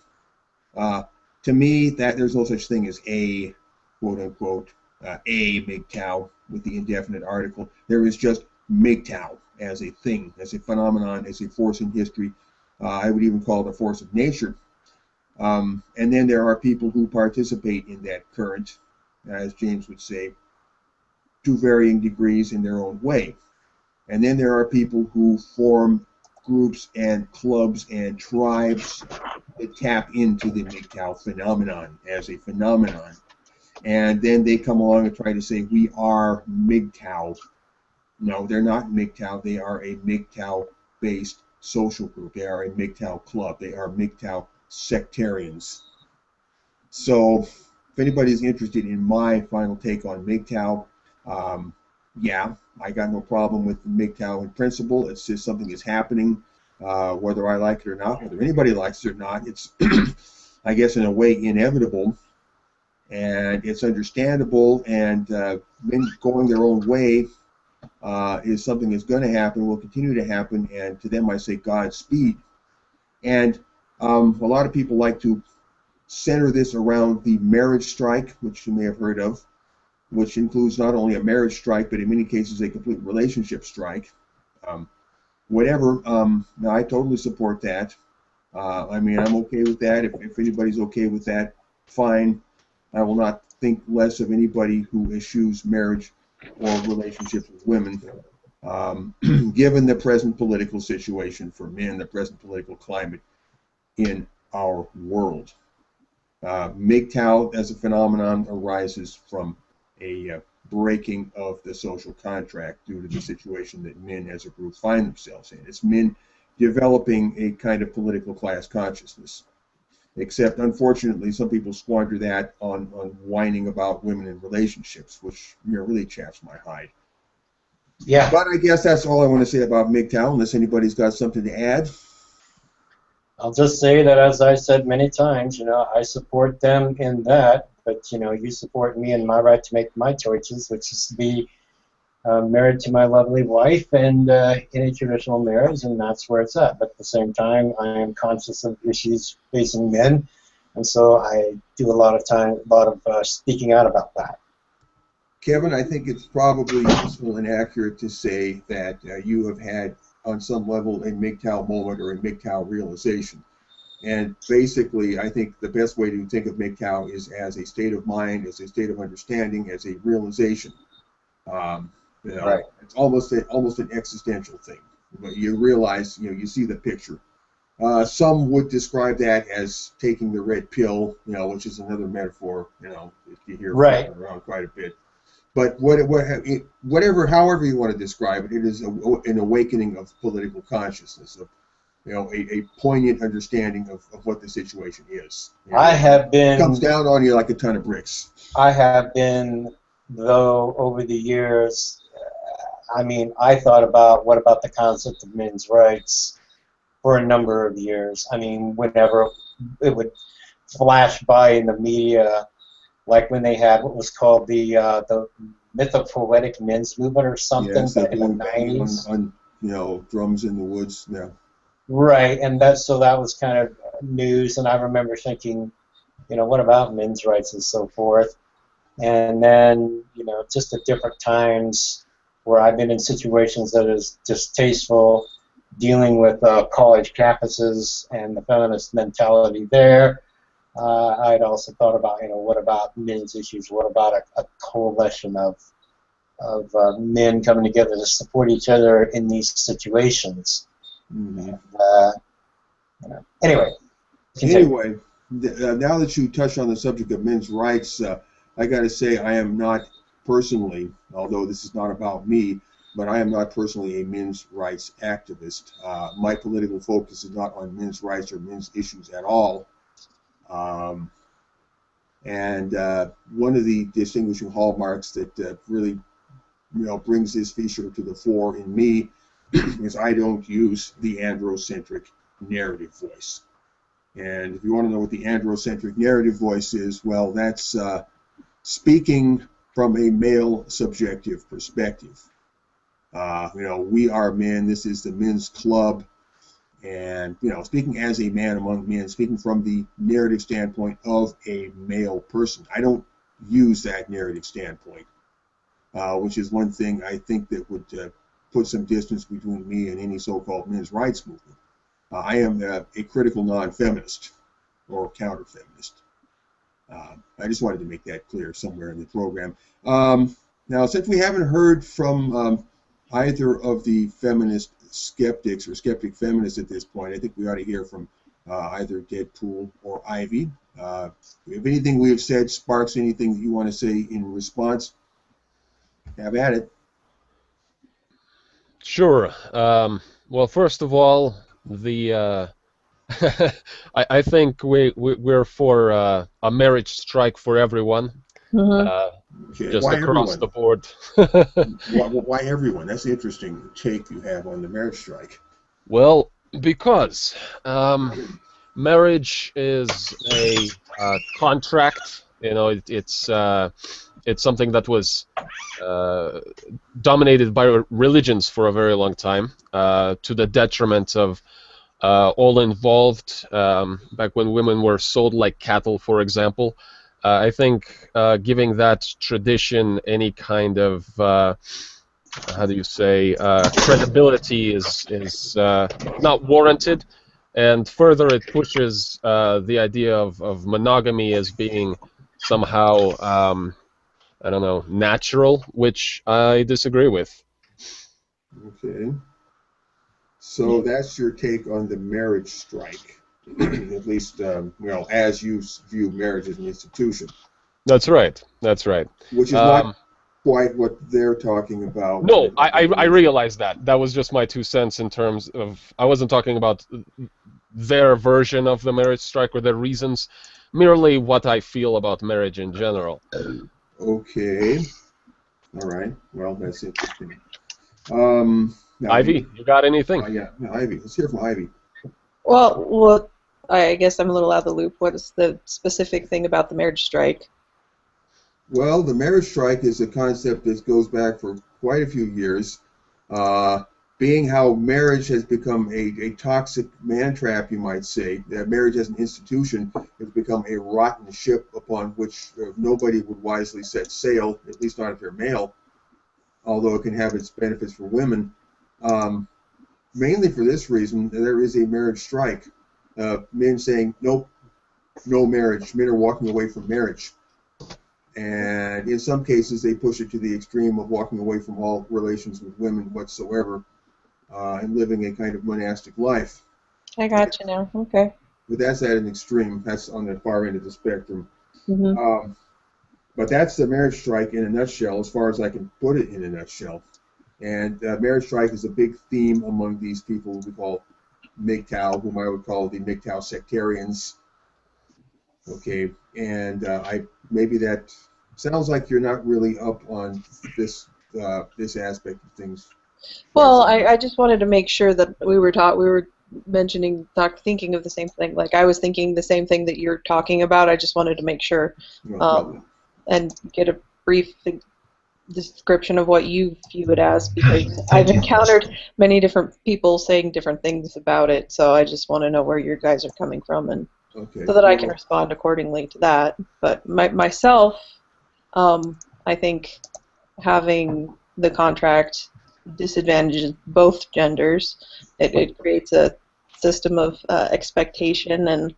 To me, that there's no such thing as a quote unquote a MGTOW with the indefinite article. There is just MGTOW as a thing, as a phenomenon, as a force in history. I would even call it a force of nature. And then there are people who participate in that current, as James would say, to varying degrees in their own way. And then there are people who form groups and clubs and tribes that tap into the MGTOW phenomenon as a phenomenon. And then they come along and try to say, "We are MGTOW." No, they're not MGTOW. They are a MGTOW-based social group. They are a MGTOW club. They are MGTOW sectarians. So if anybody's interested in my final take on MGTOW, yeah, I got no problem with the MGTOW in principle. It's just something that's happening, whether I like it or not, whether anybody likes it or not. It's, I guess, in a way, inevitable, and it's understandable, and men going their own way is something that's going to happen, will continue to happen, and to them I say Godspeed. And a lot of people like to center this around the marriage strike, which you may have heard of, which includes not only a marriage strike, but in many cases a complete relationship strike. Whatever, now I totally support that. I mean, I'm okay with that. If anybody's okay with that, fine. I will not think less of anybody who eschews marriage or relationships with women, given the present political situation for men, the present political climate in our world. MGTOW as a phenomenon arises from a breaking of the social contract due to the situation that men as a group find themselves in. It's men developing a kind of political class consciousness. Except, unfortunately, some people squander that on whining about women in relationships, which really chaps my hide. Yeah. But I guess that's all I want to say about MGTOW, unless anybody's got something to add. I'll just say that, as I said many times, I support them in that, but you support me in my right to make my choices, which is to be married to my lovely wife and in a traditional marriage, and that's where it's at. But at the same time, I am conscious of issues facing men, and so I do a lot of speaking out about that. Kevin, I think it's probably useful and accurate to say that you have had, on some level, a MGTOW moment or a MGTOW realization. And basically, I think the best way to think of MGTOW is as a state of mind, as a state of understanding, as a realization. Right. It's almost an existential thing. But you realize, you see the picture. Some would describe that as taking the red pill, which is another metaphor, that you hear around quite a bit. But however you want to describe it, it is an awakening of political consciousness, of a poignant understanding of what the situation is. It comes down on you like a ton of bricks. I have been, though, over the years. I thought about what about the concept of men's rights for a number of years. Whenever it would flash by in the media. Like when they had what was called the mythopoetic men's movement or something back in the 90s. On drums in the woods. Yeah. Right, and that was kind of news, and I remember thinking, what about men's rights and so forth. And then, just at different times where I've been in situations that is distasteful, dealing with college campuses and the feminist mentality there. I'd also thought about, what about men's issues? What about a coalition of men coming together to support each other in these situations? Mm-hmm. Anyway, now that you touched on the subject of men's rights, I got to say I am not personally, although this is not about me, but I am not personally a men's rights activist. My political focus is not on men's rights or men's issues at all. And one of the distinguishing hallmarks that really brings this feature to the fore in me is I don't use the androcentric narrative voice. And if you want to know what the androcentric narrative voice is, well, that's speaking from a male subjective perspective. We are men, this is the men's club. And, speaking as a man among men, speaking from the narrative standpoint of a male person. I don't use that narrative standpoint, which is one thing I think that would put some distance between me and any so-called men's rights movement. I am a critical non-feminist or counter-feminist. I just wanted to make that clear somewhere in the program. Now, since we haven't heard from either of the feminist skeptics or skeptic feminists at this point, I think we ought to hear from either Deadpool or Ivy. If anything we have said sparks anything that you want to say in response, have at it. Sure. Well, first of all, I think we're for a marriage strike for everyone. Okay. Just Why across everyone? the board. Why everyone? That's an interesting take you have on the marriage strike. Well, because marriage is a contract. It's something that was dominated by religions for a very long time, to the detriment of all involved. Back when women were sold like cattle, for example. I think giving that tradition any kind of credibility is not warranted, and further it pushes the idea of monogamy as being somehow natural, which I disagree with. Okay. So that's your take on the marriage strike. At least, as you view marriage as an institution. That's right. That's right. Which is not quite what they're talking about. No, I realize that. That was just my 2 cents in terms of... I wasn't talking about their version of the marriage strike or their reasons, merely what I feel about marriage in general. Okay. All right. Well, that's interesting. Ivy, you got anything? Yeah, Ivy. Let's hear from Ivy. Well, I guess I'm a little out of the loop. What is the specific thing about the marriage strike? Well, the marriage strike is a concept that goes back for quite a few years, being how marriage has become a toxic man trap, you might say, that marriage as an institution has become a rotten ship upon which nobody would wisely set sail, at least not if they're male, although it can have its benefits for women. Mainly for this reason, there is a marriage strike. Men saying, nope, no marriage. Men are walking away from marriage. And in some cases, they push it to the extreme of walking away from all relations with women whatsoever, and living a kind of monastic life. I got you now. Okay. But that's at an extreme. That's on the far end of the spectrum. Mm-hmm. But that's the marriage strike in a nutshell, as far as I can put it in a nutshell. And marriage strike is a big theme among these people we call MGTOW, whom I would call the MGTOW sectarians. Okay, and maybe that sounds like you're not really up on this aspect of things. Well, I just wanted to make sure that we were thinking of the same thing. Like I was thinking the same thing that you're talking about. I just wanted to make sure and get a brief description of what you view it as, because I've encountered many different people saying different things about it. So I just want to know where your guys are coming from, and so that I can respond accordingly to that. But myself, I think having the contract disadvantages both genders. It creates a system of expectation and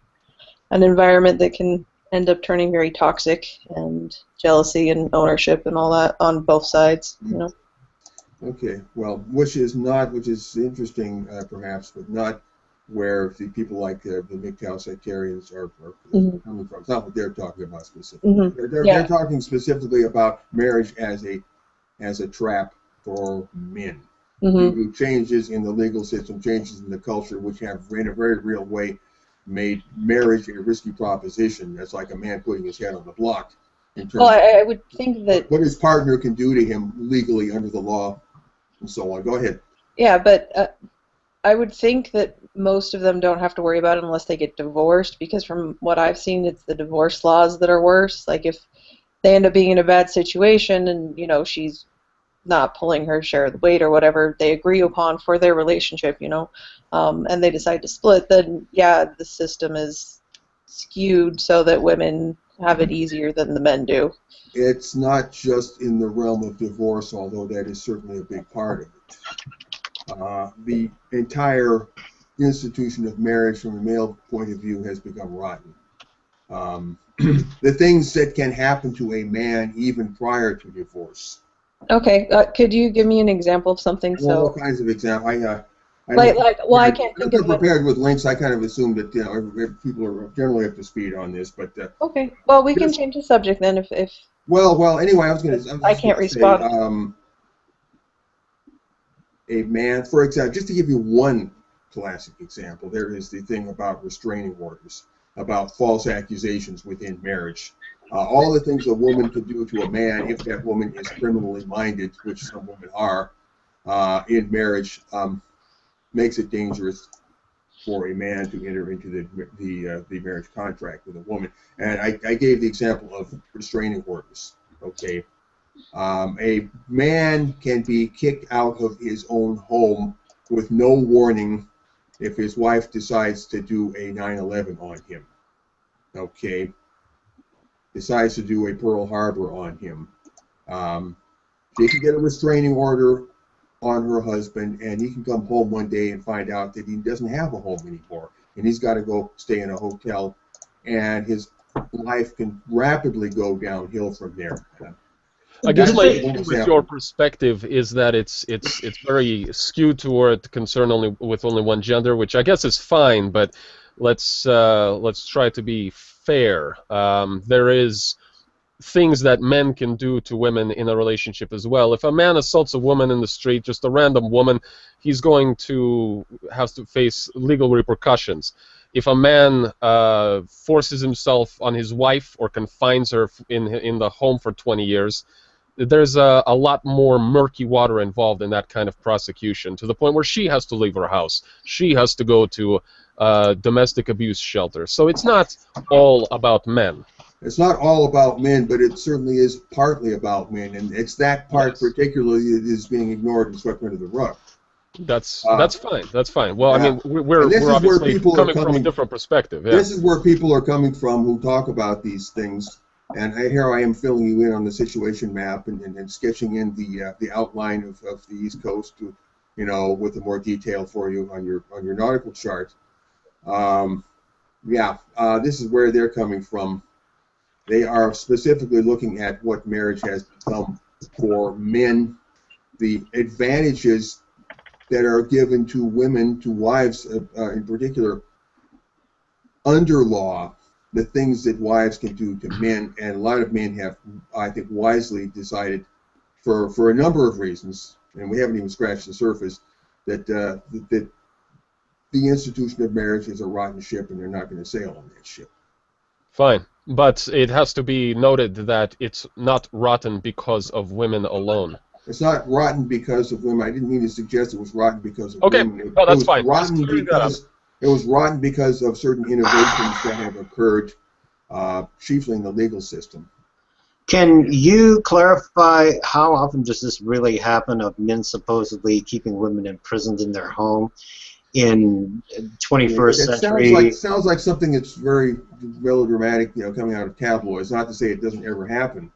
an environment that can end up turning very toxic, and jealousy and ownership and all that on both sides. You know. Okay, well, which is interesting, perhaps, but not where the people like the MGTOW sectarians are coming from. It's not what they're talking about specifically. Mm-hmm. They're talking specifically about marriage as a trap for men. Mm-hmm. Changes in the legal system, changes in the culture, which have in a very real way made marriage a risky proposition. That's like a man putting his head on the block. Well, I would think that what his partner can do to him legally under the law and so on. Go ahead. Yeah, but I would think that most of them don't have to worry about it unless they get divorced, because from what I've seen, it's the divorce laws that are worse. Like if they end up being in a bad situation and, you know, she's not pulling her share of the weight or whatever they agree upon for their relationship, you know, and they decide to split, then, yeah, the system is skewed so that women have it easier than the men do. It's not just in the realm of divorce, although that is certainly a big part of it. The entire institution of marriage from a male point of view has become rotten. The things that can happen to a man even prior to divorce. Okay, could you give me an example of something? Well, all kinds of examples. I can't think of it. Prepared with links. I kind of assumed that people are generally up to speed on this, but okay. Well, we can change the subject then if. Well. Anyway, I was going to. I can't respond. A man, for example, just to give you one classic example, there is the thing about restraining orders, about false accusations within marriage. All the things a woman could do to a man, if that woman is criminally minded, which some women are, in marriage, makes it dangerous for a man to enter into the marriage contract with a woman. And I gave the example of restraining orders. Okay, a man can be kicked out of his own home with no warning if his wife decides to do a 9/11 on him. Okay. Decides to do a Pearl Harbor on him. She can get a restraining order on her husband, and he can come home one day and find out that he doesn't have a home anymore, and he's got to go stay in a hotel, and his life can rapidly go downhill from there. I guess my issue with your perspective is that it's very skewed toward concern with only one gender, which I guess is fine, but let's try to be fair. There is things that men can do to women in a relationship as well. If a man assaults a woman in the street, just a random woman, he's going to have to face legal repercussions. If a man forces himself on his wife or confines her in the home for 20 years, there's a lot more murky water involved in that kind of prosecution, to the point where she has to leave her house. She has to go to domestic abuse shelter. So it's not all about men. It's not all about men, but it certainly is partly about men, and it's that part particularly that is being ignored and swept under the rug. That's fine. That's fine. Well, Yeah. I mean, we're obviously coming from a different perspective. Yeah. This is where people are coming from who talk about these things, and here I am filling you in on the situation map and sketching in the outline of the East Coast, to, you know, with the more detail for you on your nautical chart. This is where they're coming from. They are specifically looking at what marriage has become for men, the advantages that are given to women, to wives in particular, under law, the things that wives can do to men, and a lot of men have, I think, wisely decided, for a number of reasons, and we haven't even scratched the surface, that the institution of marriage is a rotten ship, and they're not going to sail on that ship. Fine, but it has to be noted that it's not rotten because of women alone. It's not rotten because of women. I didn't mean to suggest it was rotten because of women. No, that's fine. It was rotten because of certain innovations that have occurred, chiefly in the legal system. Can you clarify how often does this really happen, of men supposedly keeping women imprisoned in their home in 21st century? It sounds like something that's very melodramatic, you know, coming out of tabloids. Not to say it doesn't ever happen.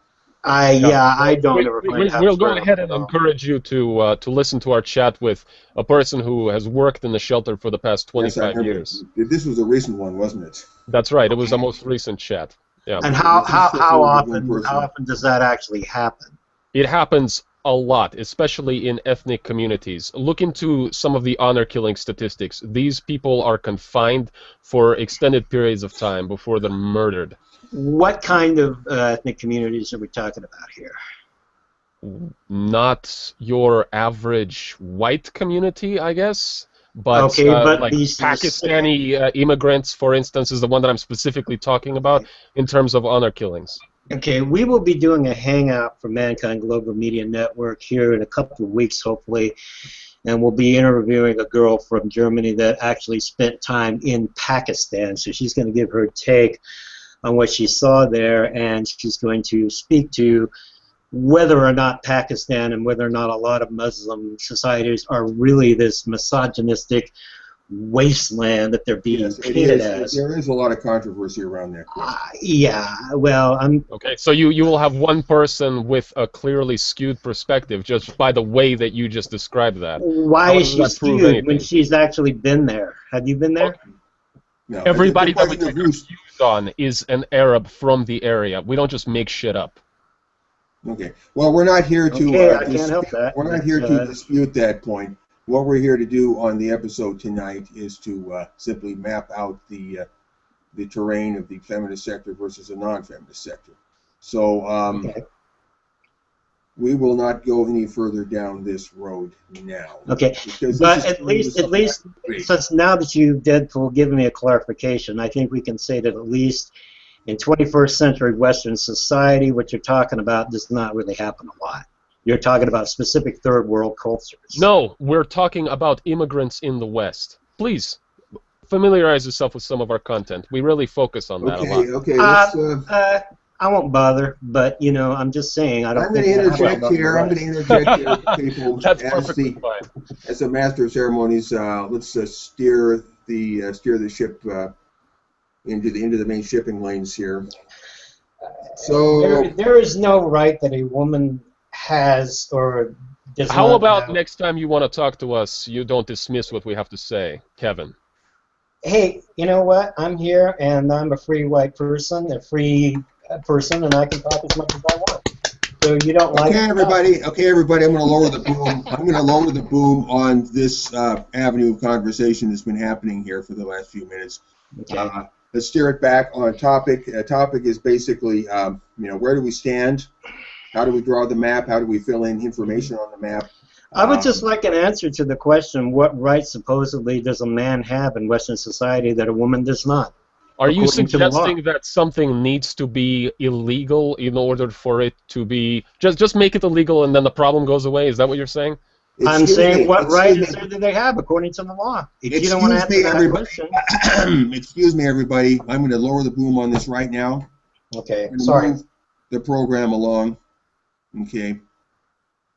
I don't ever find it. We'll go ahead and encourage you to listen to our chat with a person who has worked in the shelter for the past 25 years. This was a recent one, wasn't it? That's right. It was the most recent chat. Yeah. And how often does that actually happen? It happens a lot, especially in ethnic communities. Look into some of the honor killing statistics. These people are confined for extended periods of time before they're murdered. What kind of ethnic communities are we talking about here? Not your average white community, I guess. But, but like these Pakistani immigrants, for instance, is the one that I'm specifically talking about in terms of honor killings. Okay, we will be doing a hangout for Mankind Global Media Network here in a couple of weeks, hopefully, and we'll be interviewing a girl from Germany that actually spent time in Pakistan, so she's going to give her take on what she saw there, and she's going to speak to whether or not Pakistan and whether or not a lot of Muslim societies are really this misogynistic wasteland that they're being painted as. There is a lot of controversy around that question. Well, Okay, so you will have one person with a clearly skewed perspective just by the way that you just described that. Why is she skewed when she's actually been there? Have you been there? No, everybody that we take our views on is an Arab from the area. We don't just make shit up. Okay. Well, we're not here to. I can't help that. We're not here to dispute that point. What we're here to do on the episode tonight is to simply map out the terrain of the feminist sector versus the non-feminist sector. So we will not go any further down this road now. Okay, but at least since now that you've Deadpool given me a clarification, I think we can say that at least in 21st century Western society, what you're talking about does not really happen a lot. You're talking about specific third world cultures. No, we're talking about immigrants in the West. Please familiarize yourself with some of our content. We really focus on that a lot. Okay. I won't bother, but you know, I'm just saying. I'm going to interject here, people. That's perfectly fine. As a master of ceremonies, let's steer the ship into the main shipping lanes here. So there is no right that a woman has or does not. How about next time you want to talk to us, you don't dismiss what we have to say, Kevin? Hey, you know what? I'm here, and I'm a free white person, and I can talk as much as I want. So you don't like? Okay, everybody. I'm going to lower the boom. I'm going to lower the boom on this avenue of conversation that's been happening here for the last few minutes. Okay. Let's steer it back on topic. Topic is basically, where do we stand? How do we draw the map? How do we fill in information on the map? I would just like an answer to the question, what rights supposedly does a man have in Western society that a woman does not? Are you suggesting that something needs to be illegal in order for it to be... Just make it illegal and then the problem goes away? Is that what you're saying? I'm saying what right is there do they have according to the law? If you don't want to answer that question... Excuse me, everybody. I'm going to lower the boom on this right now. Okay, We're gonna sorry. move the program along. Okay.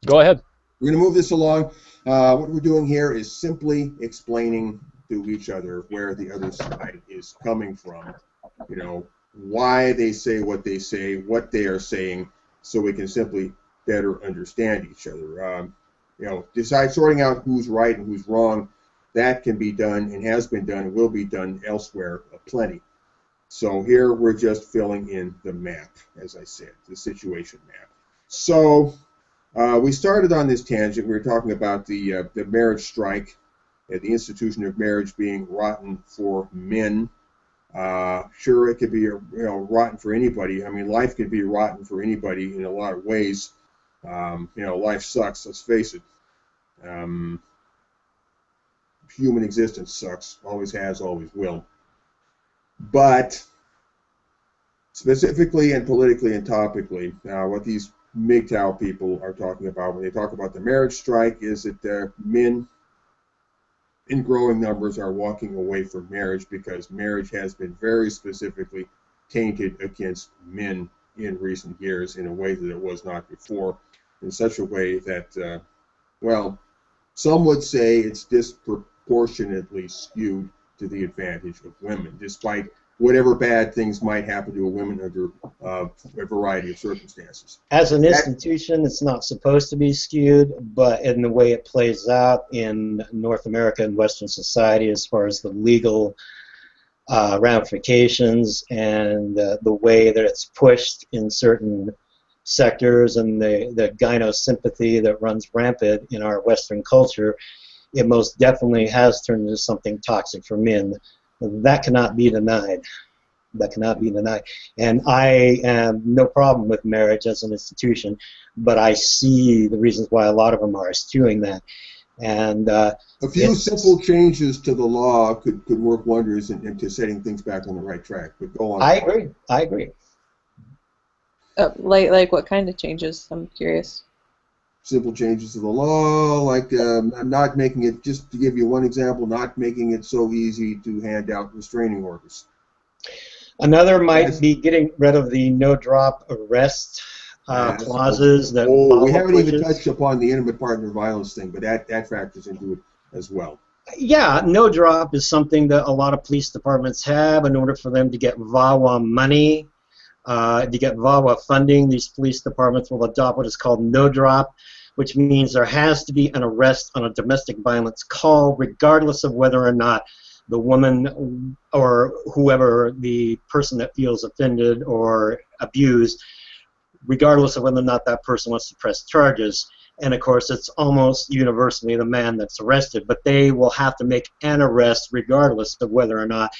Go ahead. We're going to move this along. What we're doing here is simply explaining to each other where the other side is coming from. You know, why they say, what they are saying, so we can simply better understand each other. You know, sorting out who's right and who's wrong, that can be done and has been done and will be done elsewhere plenty. So here we're just filling in the map, as I said, the situation map. So we started on this tangent. We were talking about the marriage strike, the institution of marriage being rotten for men. Sure, it could be rotten for anybody. I mean, life could be rotten for anybody in a lot of ways. You know, life sucks. Let's face it. Human existence sucks. Always has. Always will. But specifically and politically and topically, what these MGTOW people are talking about when they talk about the marriage strike is that men in growing numbers are walking away from marriage because marriage has been very specifically tainted against men in recent years in a way that it was not before, in such a way that, well, some would say it's disproportionately skewed to the advantage of women, despite whatever bad things might happen to a woman under a variety of circumstances. As an institution, it's not supposed to be skewed, but in the way it plays out in North America and Western society, as far as the legal ramifications and the way that it's pushed in certain sectors and the gyno sympathy that runs rampant in our Western culture, it most definitely has turned into something toxic for men. That cannot be denied. That cannot be denied. And I have no problem with marriage as an institution, but I see the reasons why a lot of them are eschewing that. And a few simple changes to the law could work wonders into setting things back on the right track. But go on. I agree. I agree. Like what kind of changes? I'm curious. Simple changes to the law, like not making it, just to give you one example, not making it so easy to hand out restraining orders. Another might be getting rid of the no-drop arrest clauses that we haven't even touched upon the intimate partner violence thing, but that factors into it as well. Yeah, no drop is something that a lot of police departments have in order for them to get VAWA money. To get VAWA funding, these police departments will adopt what is called no drop, which means there has to be an arrest on a domestic violence call, regardless of whether or not the woman or whoever the person that feels offended or abused, regardless of whether or not that person wants to press charges. And of course, it's almost universally the man that's arrested, but they will have to make an arrest regardless of whether or not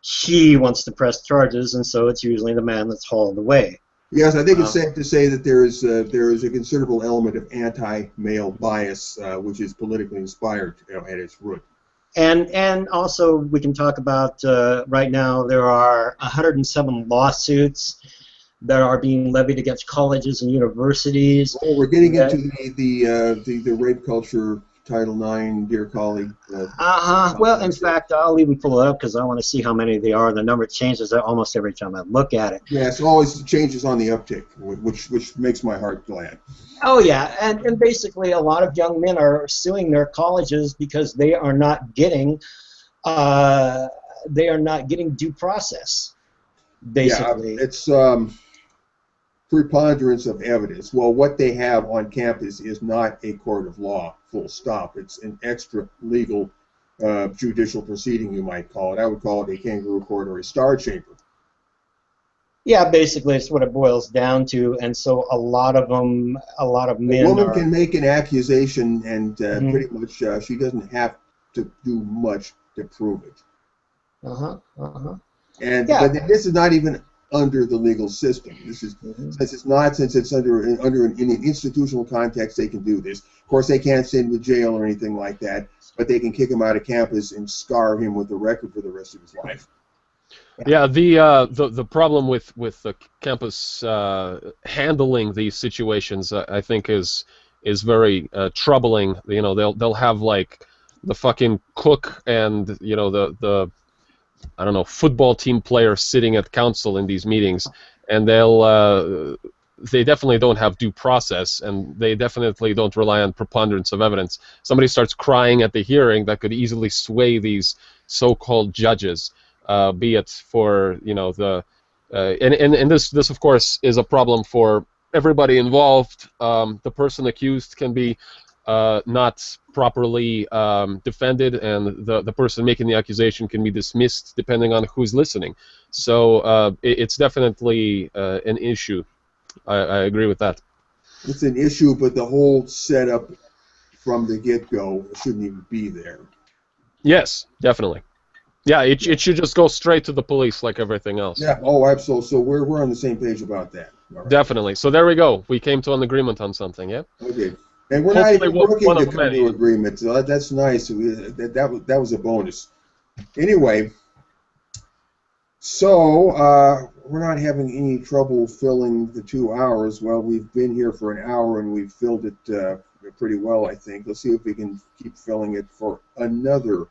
he wants to press charges, and so it's usually the man that's hauled away. Yes, I think it's safe to say that there is a considerable element of anti-male bias, which is politically inspired at its root. And also we can talk about right now there are 107 lawsuits that are being levied against colleges and universities. Well, we're getting into the rape culture Title IX, dear colleague. Well, in fact, I'll even pull it up because I want to see how many they are. The number changes almost every time I look at it. Yes, always changes on the uptick, which makes my heart glad. Oh yeah, and basically a lot of young men are suing their colleges because they are not getting due process. Basically, yeah, it's preponderance of evidence. Well, what they have on campus is not a court of law, full stop. It's an extra legal judicial proceeding, you might call it. I would call it a kangaroo court or a star chamber. Yeah, basically it's what it boils down to, and so a lot of men. A woman can make an accusation, and pretty much she doesn't have to do much to prove it. And but this is not even under the legal system. This is since it's under in an institutional context, they can do this. Of course, they can't send him to jail or anything like that, but they can kick him out of campus and scar him with the record for the rest of his life. Yeah, the problem with the campus handling these situations, I think, is very troubling. You know, they'll have like the fucking cook and the I don't know, football team players sitting at council in these meetings, and they definitely don't have due process, and they definitely don't rely on preponderance of evidence. Somebody starts crying at the hearing that could easily sway these so-called judges, be it for, you know, the and this of course is a problem for everybody involved. The person accused can be not properly defended, and the person making the accusation can be dismissed depending on who's listening. So it's definitely an issue. I agree with that. It's an issue, but the whole setup from the get-go shouldn't even be there. Yes, definitely. Yeah, it should just go straight to the police like everything else. Yeah. Oh, absolutely. So we're on the same page about that. All right. Definitely. So there we go. We came to an agreement on something. Yeah. Okay. And we're Hopefully not even working to come to an agreement, so that's nice. That was a bonus. Anyway, so we're not having any trouble filling the 2 hours. Well, we've been here for an hour and we've filled it pretty well, I think. Let's see if we can keep filling it for another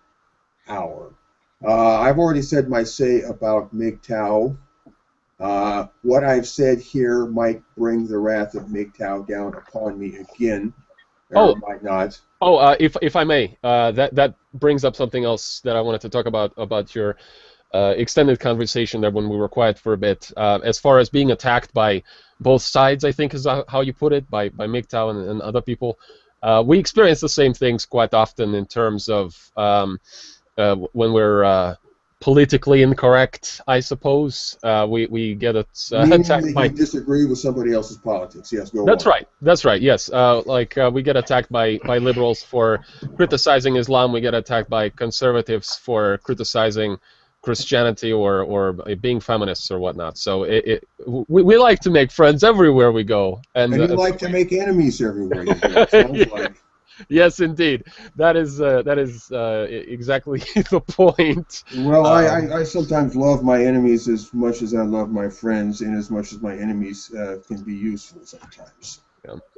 hour. I've already said my say about MGTOW. What I've said here might bring the wrath of MGTOW down upon me again. Or might not. Oh, if I may, that brings up something else that I wanted to talk about your extended conversation there when we were quiet for a bit. As far as being attacked by both sides, I think is how you put it, by MGTOW and other people. We experience the same things quite often in terms of when we're politically incorrect, I suppose. We get attacked by... you disagree with somebody else's politics. Yes, go That's on. right. That's right. Yes. We get attacked by liberals for criticizing Islam. We get attacked by conservatives for criticizing Christianity or being feminists or whatnot. So we like to make friends everywhere we go. And you like to make enemies everywhere you go. Sounds like. Yes, indeed. That is exactly the point. Well, I sometimes love my enemies as much as I love my friends, and as much as my enemies can be useful sometimes.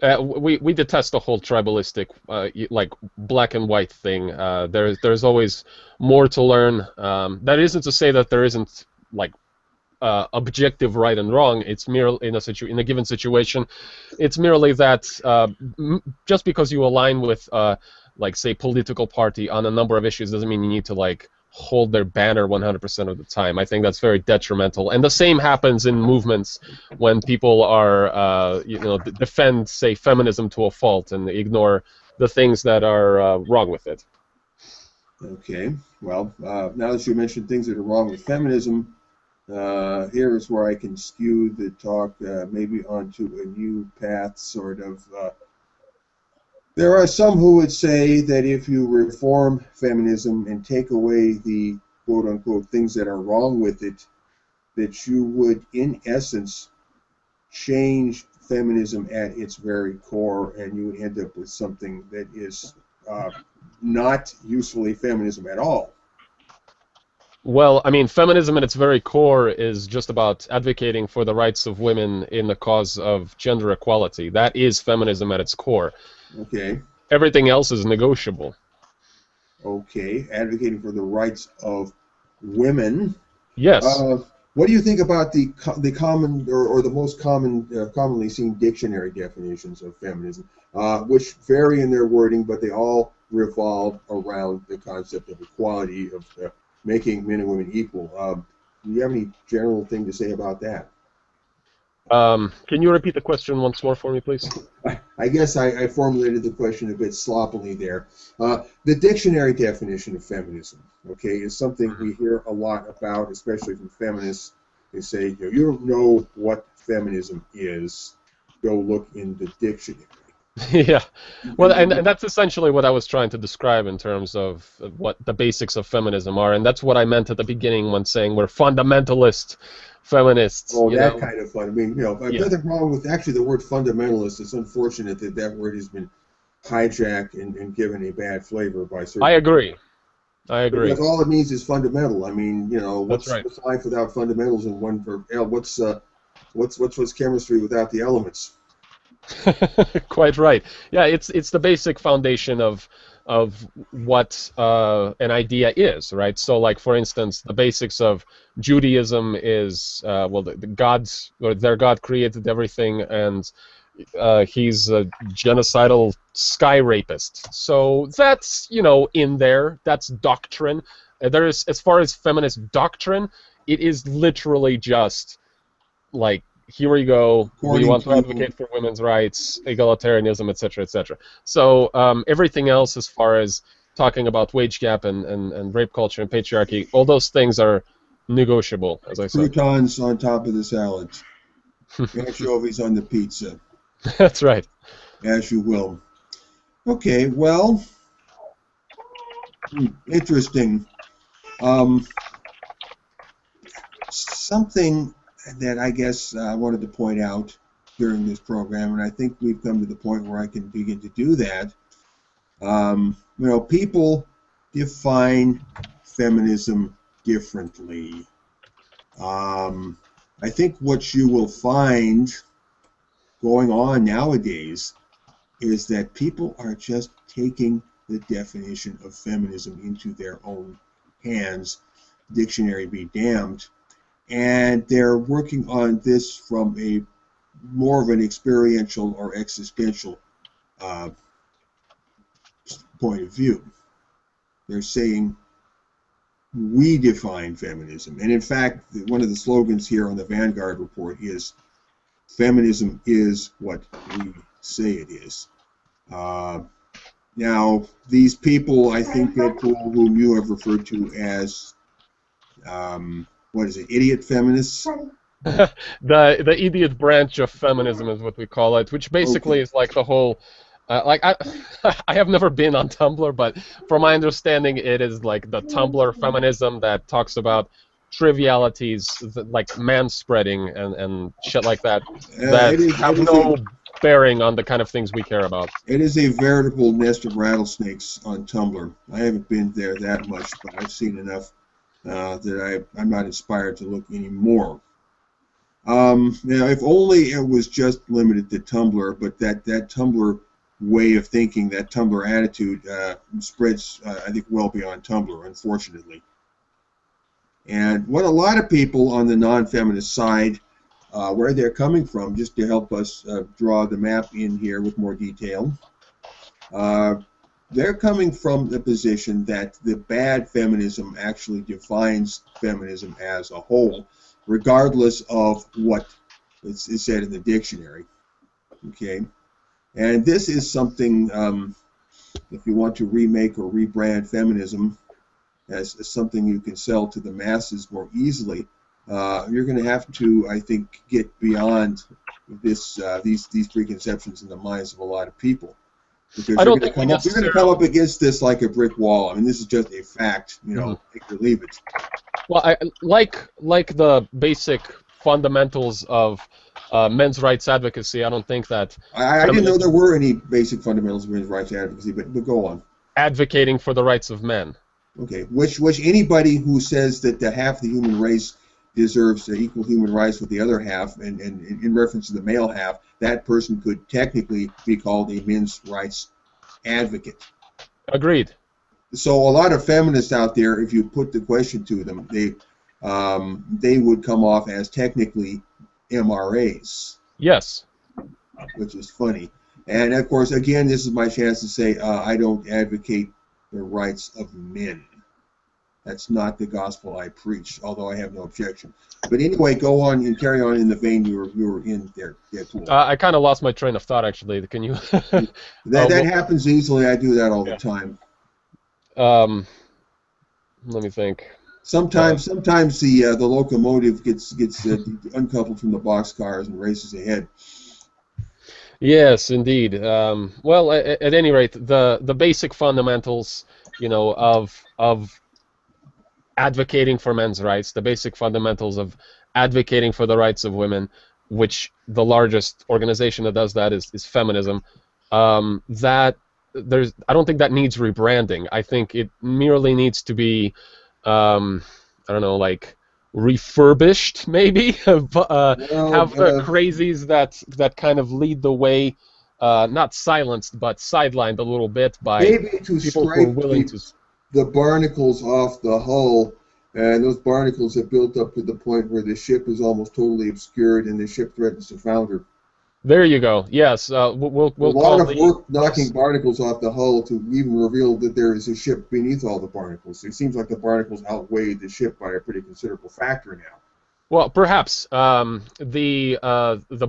Yeah. We detest the whole tribalistic, like black and white thing. There's always more to learn. That isn't to say that there isn't like objective right and wrong. It's merely in a given situation. It's merely that just because you align with like say political party on a number of issues doesn't mean you need to like hold their banner 100% of the time. I think that's very detrimental. And the same happens in movements when people are defend say feminism to a fault and ignore the things that are wrong with it. Okay. Well, now that you mentioned things that are wrong with feminism, here is where I can skew the talk maybe onto a new path, sort of. There are some who would say that if you reform feminism and take away the quote-unquote things that are wrong with it, that you would, in essence, change feminism at its very core, and you would end up with something that is not usefully feminism at all. Well, I mean, feminism at its very core is just about advocating for the rights of women in the cause of gender equality. That is feminism at its core. Okay. Everything else is negotiable. Okay, advocating for the rights of women. Yes. What do you think about the common or the most commonly seen dictionary definitions of feminism, which vary in their wording, but they all revolve around the concept of equality, of making men and women equal? Do you have any general thing to say about that? Can you repeat the question once more for me, please? I guess I formulated the question a bit sloppily there. The dictionary definition of feminism, okay, is something we hear a lot about, especially from feminists. They say, you don't know what feminism is, go look in the dictionary. Yeah, well, and that's essentially what I was trying to describe in terms of what the basics of feminism are, and that's what I meant at the beginning when saying we're fundamentalist feminists. Oh, that kind of fun. I mean, nothing wrong with actually the word fundamentalist. It's unfortunate that that word has been hijacked and given a bad flavor by certain. I agree. Because all it means is fundamental. I mean, what's right. life without fundamentals? And what's chemistry without the elements? Quite right. Yeah, it's the basic foundation of of what an idea is, right? So, like for instance, the basics of Judaism is well, the gods or their God created everything, and he's a genocidal sky rapist. So that's, you know, in there. That's doctrine. There is, as far as feminist doctrine, it is literally just like, here we go. We want to advocate for women's rights, egalitarianism, etc., etc. So everything else, as far as talking about wage gap and rape culture and patriarchy, all those things are negotiable, as I said. Croutons on top of the salads. Anchovies on the pizza. That's right. As you will. Okay, well, interesting. Something that I guess I wanted to point out during this program, and I think we've come to the point where I can begin to do that. You know, people define feminism differently. I think what you will find going on nowadays is that people are just taking the definition of feminism into their own hands, dictionary be damned, and they're working on this from a more of an experiential or existential point of view. They're saying, we define feminism. And in fact, one of the slogans here on the Vanguard Report is, feminism is what we say it is. Now, these people, I think, Deadpool, whom you have referred to as, what is it, idiot feminists? The idiot branch of feminism is what we call it, which basically is like the whole, like I have never been on Tumblr, but from my understanding, it is like the Tumblr feminism that talks about trivialities like manspreading and shit like that that have no bearing on the kind of things we care about. It is a veritable nest of rattlesnakes on Tumblr. I haven't been there that much, but I've seen enough that I'm not inspired to look anymore. Now, if only it was just limited to Tumblr, but that Tumblr way of thinking, that Tumblr attitude spreads, I think, well beyond Tumblr, unfortunately. And what a lot of people on the non-feminist side, where they're coming from, just to help us draw the map in here with more detail, they're coming from the position that the bad feminism actually defines feminism as a whole, regardless of what is said in the dictionary. Okay, and this is something, if you want to remake or rebrand feminism as something you can sell to the masses more easily, you're going to have to, I think, get beyond this these preconceptions in the minds of a lot of people. Because you're going to come up against this like a brick wall. I mean, this is just a fact, you know, take or leave it. Well, I like the basic fundamentals of men's rights advocacy. I don't think that I didn't know there were any basic fundamentals of men's rights advocacy, but go on. Advocating for the rights of men. Okay, which anybody who says that the half of the human race deserves equal human rights with the other half, and in reference to the male half, that person could technically be called a men's rights advocate. Agreed. So a lot of feminists out there, if you put the question to them, they would come off as technically MRAs. Yes. Which is funny. And of course, again, this is my chance to say I don't advocate the rights of men. That's not the gospel I preach, although I have no objection. But anyway, go on and carry on in the vein you were in there, Deadpool. I kind of lost my train of thought, actually. Can you? that happens easily. I do that all the time. Let me think. Sometimes the locomotive gets uncoupled from the boxcars and races ahead. Yes, indeed. Well, at any rate, the basic fundamentals, you know, of advocating for men's rights, the basic fundamentals of advocating for the rights of women, which the largest organization that does that is feminism. I don't think that needs rebranding. I think it merely needs to be, I don't know, like refurbished, maybe. Have the crazies that kind of lead the way not silenced, but sidelined a little bit by maybe to people who are scrape willing to. the barnacles off the hull, and those barnacles have built up to the point where the ship is almost totally obscured and the ship threatens to founder. There you go. Yes, we'll A lot call of work knocking barnacles off the hull to even reveal that there is a ship beneath all the barnacles. It seems like the barnacles outweigh the ship by a pretty considerable factor now. Well, perhaps the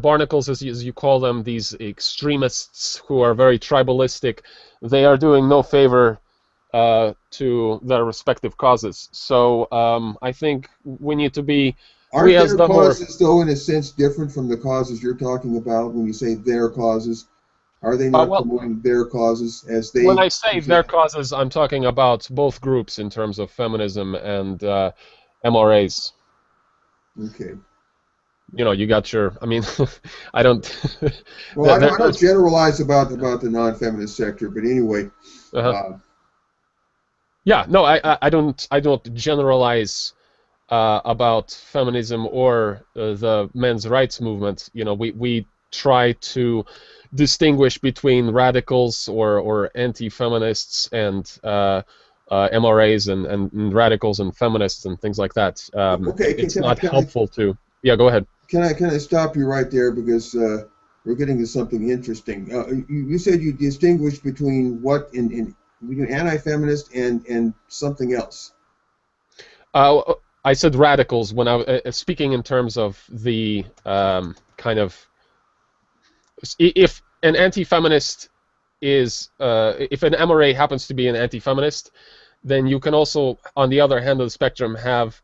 barnacles, as you call them, these extremists who are very tribalistic, they are doing no favor to their respective causes. So I think we need to be. Aren't their causes, though, in a sense, different from the causes you're talking about when you say their causes? Are they not promoting their causes as they... When I say their causes, I'm talking about both groups in terms of feminism and MRAs. Okay. You know, you got your... I mean, I don't... Well, I don't generalize about the non-feminist sector, but anyway... yeah, no, I don't generalize about feminism or the men's rights movement. You know, we try to distinguish between radicals or anti-feminists and MRAs and radicals and feminists and things like that. Okay, it's not helpful to... Yeah, go ahead. Can I stop you right there, because we're getting to something interesting. You said you distinguished between what between anti-feminist and something else. I said radicals when I was speaking in terms of the kind of... If an anti-feminist is... if an MRA happens to be an anti-feminist, then you can also, on the other hand of the spectrum, have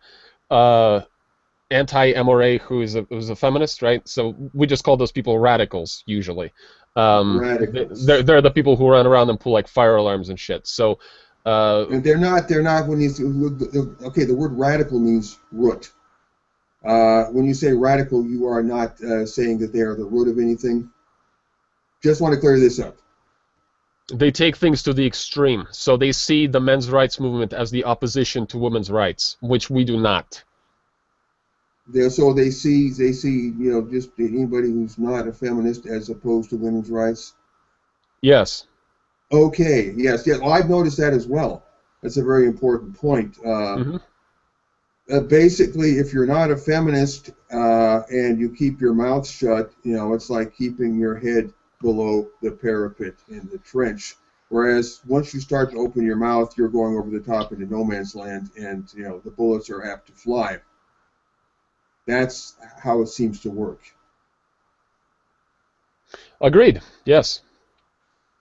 anti-MRA who's a feminist, right? So we just call those people radicals, usually. Radicals. They're the people who run around and pull like fire alarms and shit. So... and they're not when you... Okay, the word radical means root. When you say radical, you are not saying that they are the root of anything. Just want to clear this up. They take things to the extreme. So they see the men's rights movement as the opposition to women's rights, which we do not. So they see you know, just anybody who's not a feminist as opposed to women's rights. Yes. Okay. Yes. Well, I've noticed that as well. That's a very important point. Basically, if you're not a feminist and you keep your mouth shut, you know, it's like keeping your head below the parapet in the trench. Whereas once you start to open your mouth, you're going over the top into no man's land, and you know the bullets are apt to fly. That's how it seems to work. Agreed. Yes.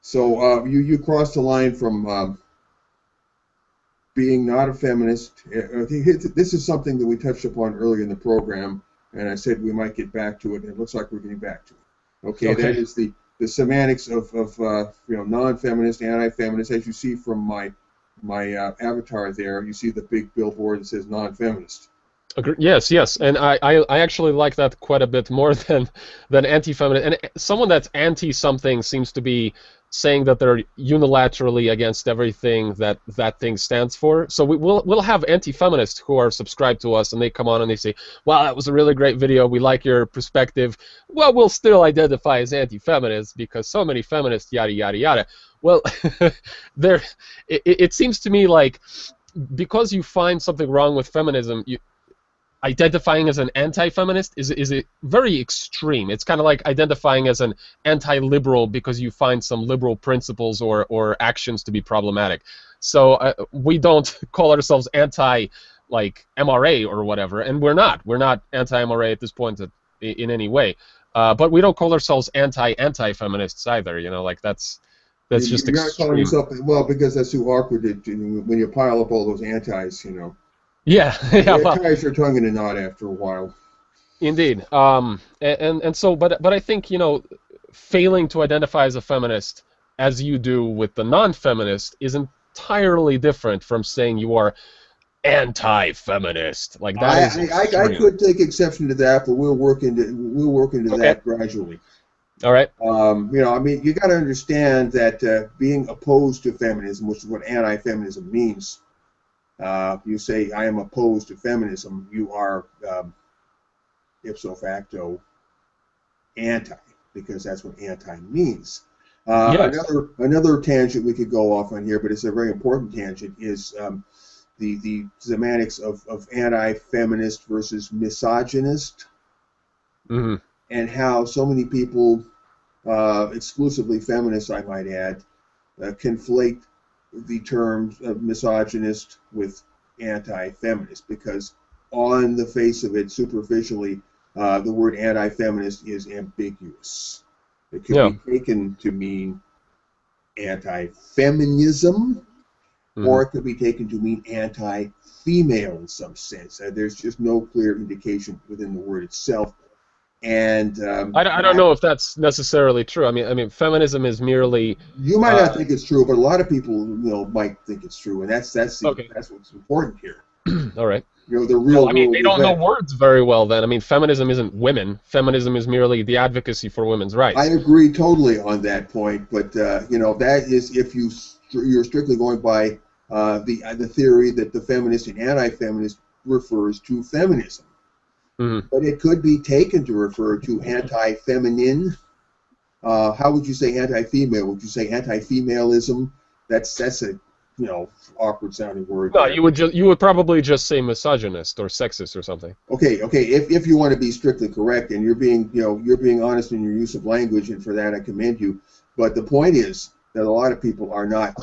So you crossed the line from being not a feminist. This is something that we touched upon earlier in the program, and I said we might get back to it. And it looks like we're getting back to it. Okay. That is the semantics of you know, non-feminist, anti-feminist. As you see from my avatar there, you see the big billboard that says non-feminist. Yes, yes, and I actually like that quite a bit more than anti-feminist. And someone that's anti-something seems to be saying that they're unilaterally against everything that thing stands for. So we'll have anti-feminists who are subscribed to us, and they come on and they say, "Wow, that was a really great video. We like your perspective." Well, we'll still identify as anti-feminists because so many feminists, yada yada yada. Well, it seems to me like because you find something wrong with feminism, identifying as an anti-feminist is very extreme. It's kind of like identifying as an anti-liberal because you find some liberal principles or actions to be problematic. So we don't call ourselves like MRA or whatever, and we're not anti-MRA at this point in any way. But we don't call ourselves anti-feminists either. You know, like that's just you're extreme. not calling yourself, well, because that's too awkward when you pile up all those antis, you know. Yeah, yeah. It ties your tongue in a knot after a while. Indeed. And so, but I think, you know, failing to identify as a feminist, as you do with the non-feminist, is entirely different from saying you are anti-feminist. Like that I could take exception to that, but we'll work into that gradually. All right. You know, I mean, you got to understand that being opposed to feminism, which is what anti-feminism means. You say, I am opposed to feminism, you are ipso facto anti. because that's what anti means. Yes. Another tangent we could go off on here, but it's a very important tangent, is the semantics of anti-feminist versus misogynist, Mm-hmm. and how so many people, exclusively feminists, I might add, conflate the terms of misogynist with anti-feminist, because on the face of it, superficially, the word anti-feminist is ambiguous. It could be taken to mean anti-feminism, or it could be taken to mean anti-female in some sense. There's just no clear indication within the word itself. And I don't know if that's necessarily true. I mean, feminism is merely. You might not think it's true, but a lot of people, might think it's true, and that's what's important here. All right. The real. Well, I mean, they don't know words very well. Then, I mean, feminism isn't women. Feminism is merely the advocacy for women's rights. I agree totally on that point, but that is if you're strictly going by the theory that the feminist and anti-feminist refers to feminism. Mm-hmm. But it could be taken to refer to anti-feminine. How would you say anti-female? Would you say anti-femalism? That's a awkward sounding word. No, you would probably just say misogynist or sexist or something. Okay. If you want to be strictly correct, and you're being honest in your use of language, and for that I commend you. But the point is that a lot of people are not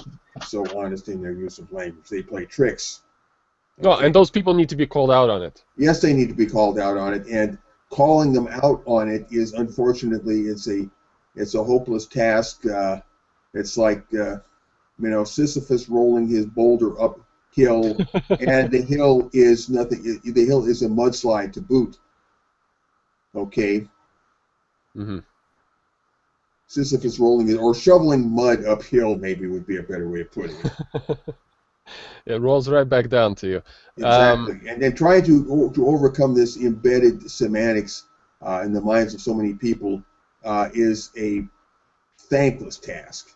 so honest in their use of language. They play tricks. Okay. Well, and those people need to be called out on it. Yes, they need to be called out on it, and calling them out on it is, unfortunately, it's a hopeless task. It's like Sisyphus rolling his boulder uphill, and the hill is nothing. The hill is a mudslide to boot. Okay. Mm-hmm. Sisyphus rolling it, or shoveling mud uphill, maybe would be a better way of putting it. It rolls right back down to you. Exactly, and then trying to overcome this embedded semantics in the minds of so many people is a thankless task.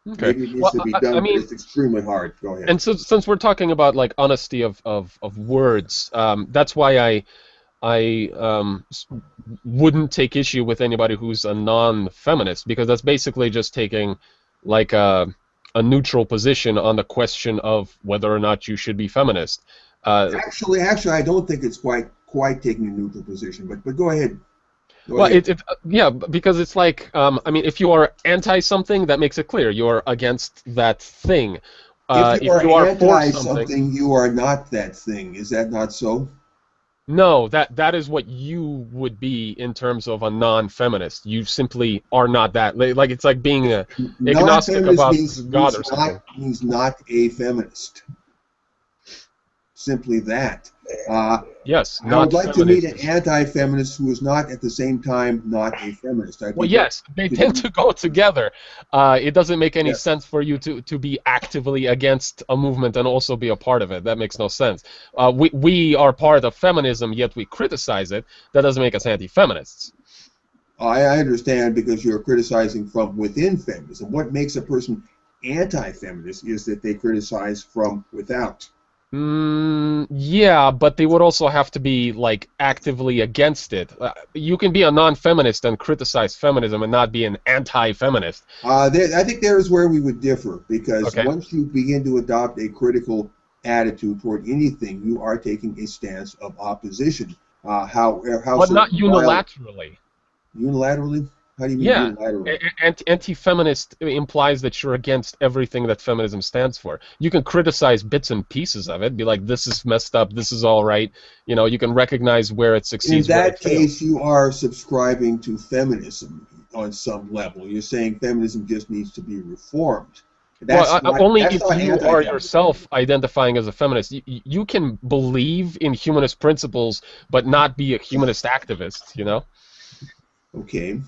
Okay. Maybe it needs to be done, but it's extremely hard. Go ahead. And so, since we're talking about like honesty of words, that's why I wouldn't take issue with anybody who's a non-feminist, because that's basically just taking like a neutral position on the question of whether or not you should be feminist. Actually, I don't think it's quite taking a neutral position. But go ahead. Yeah, because it's like, I mean, if you are anti something, that makes it clear you are against that thing. If you are anti something, you are not that thing. Is that not so? No, that is what you would be in terms of a non-feminist. You simply are not that. Like it's like being agnostic about God or something. Means not a feminist. Simply that. Yes. I would like to meet an anti-feminist who is not at the same time not a feminist. Well, yes, they tend to go together. It doesn't make any sense for you to be actively against a movement and also be a part of it. That makes no sense. We are part of feminism, yet we criticize it. That doesn't make us anti-feminists. I understand, because you're criticizing from within feminism. What makes a person anti-feminist is that they criticize from without. Yeah, but they would also have to be like actively against it. You can be a non-feminist and criticize feminism and not be an anti-feminist. I think there is where we would differ, because once you begin to adopt a critical attitude toward anything, you are taking a stance of opposition. But not unilaterally. Unilaterally? How do you mean unilaterally? Anti-feminist implies that you're against everything that feminism stands for. You can criticize bits and pieces of it, be like, this is messed up, this is all right. You can recognize where it succeeds. In that case, you are subscribing to feminism on some level. You're saying feminism just needs to be reformed. Only if you are yourself identifying as a feminist. You can believe in humanist principles, but not be a humanist activist, Okay.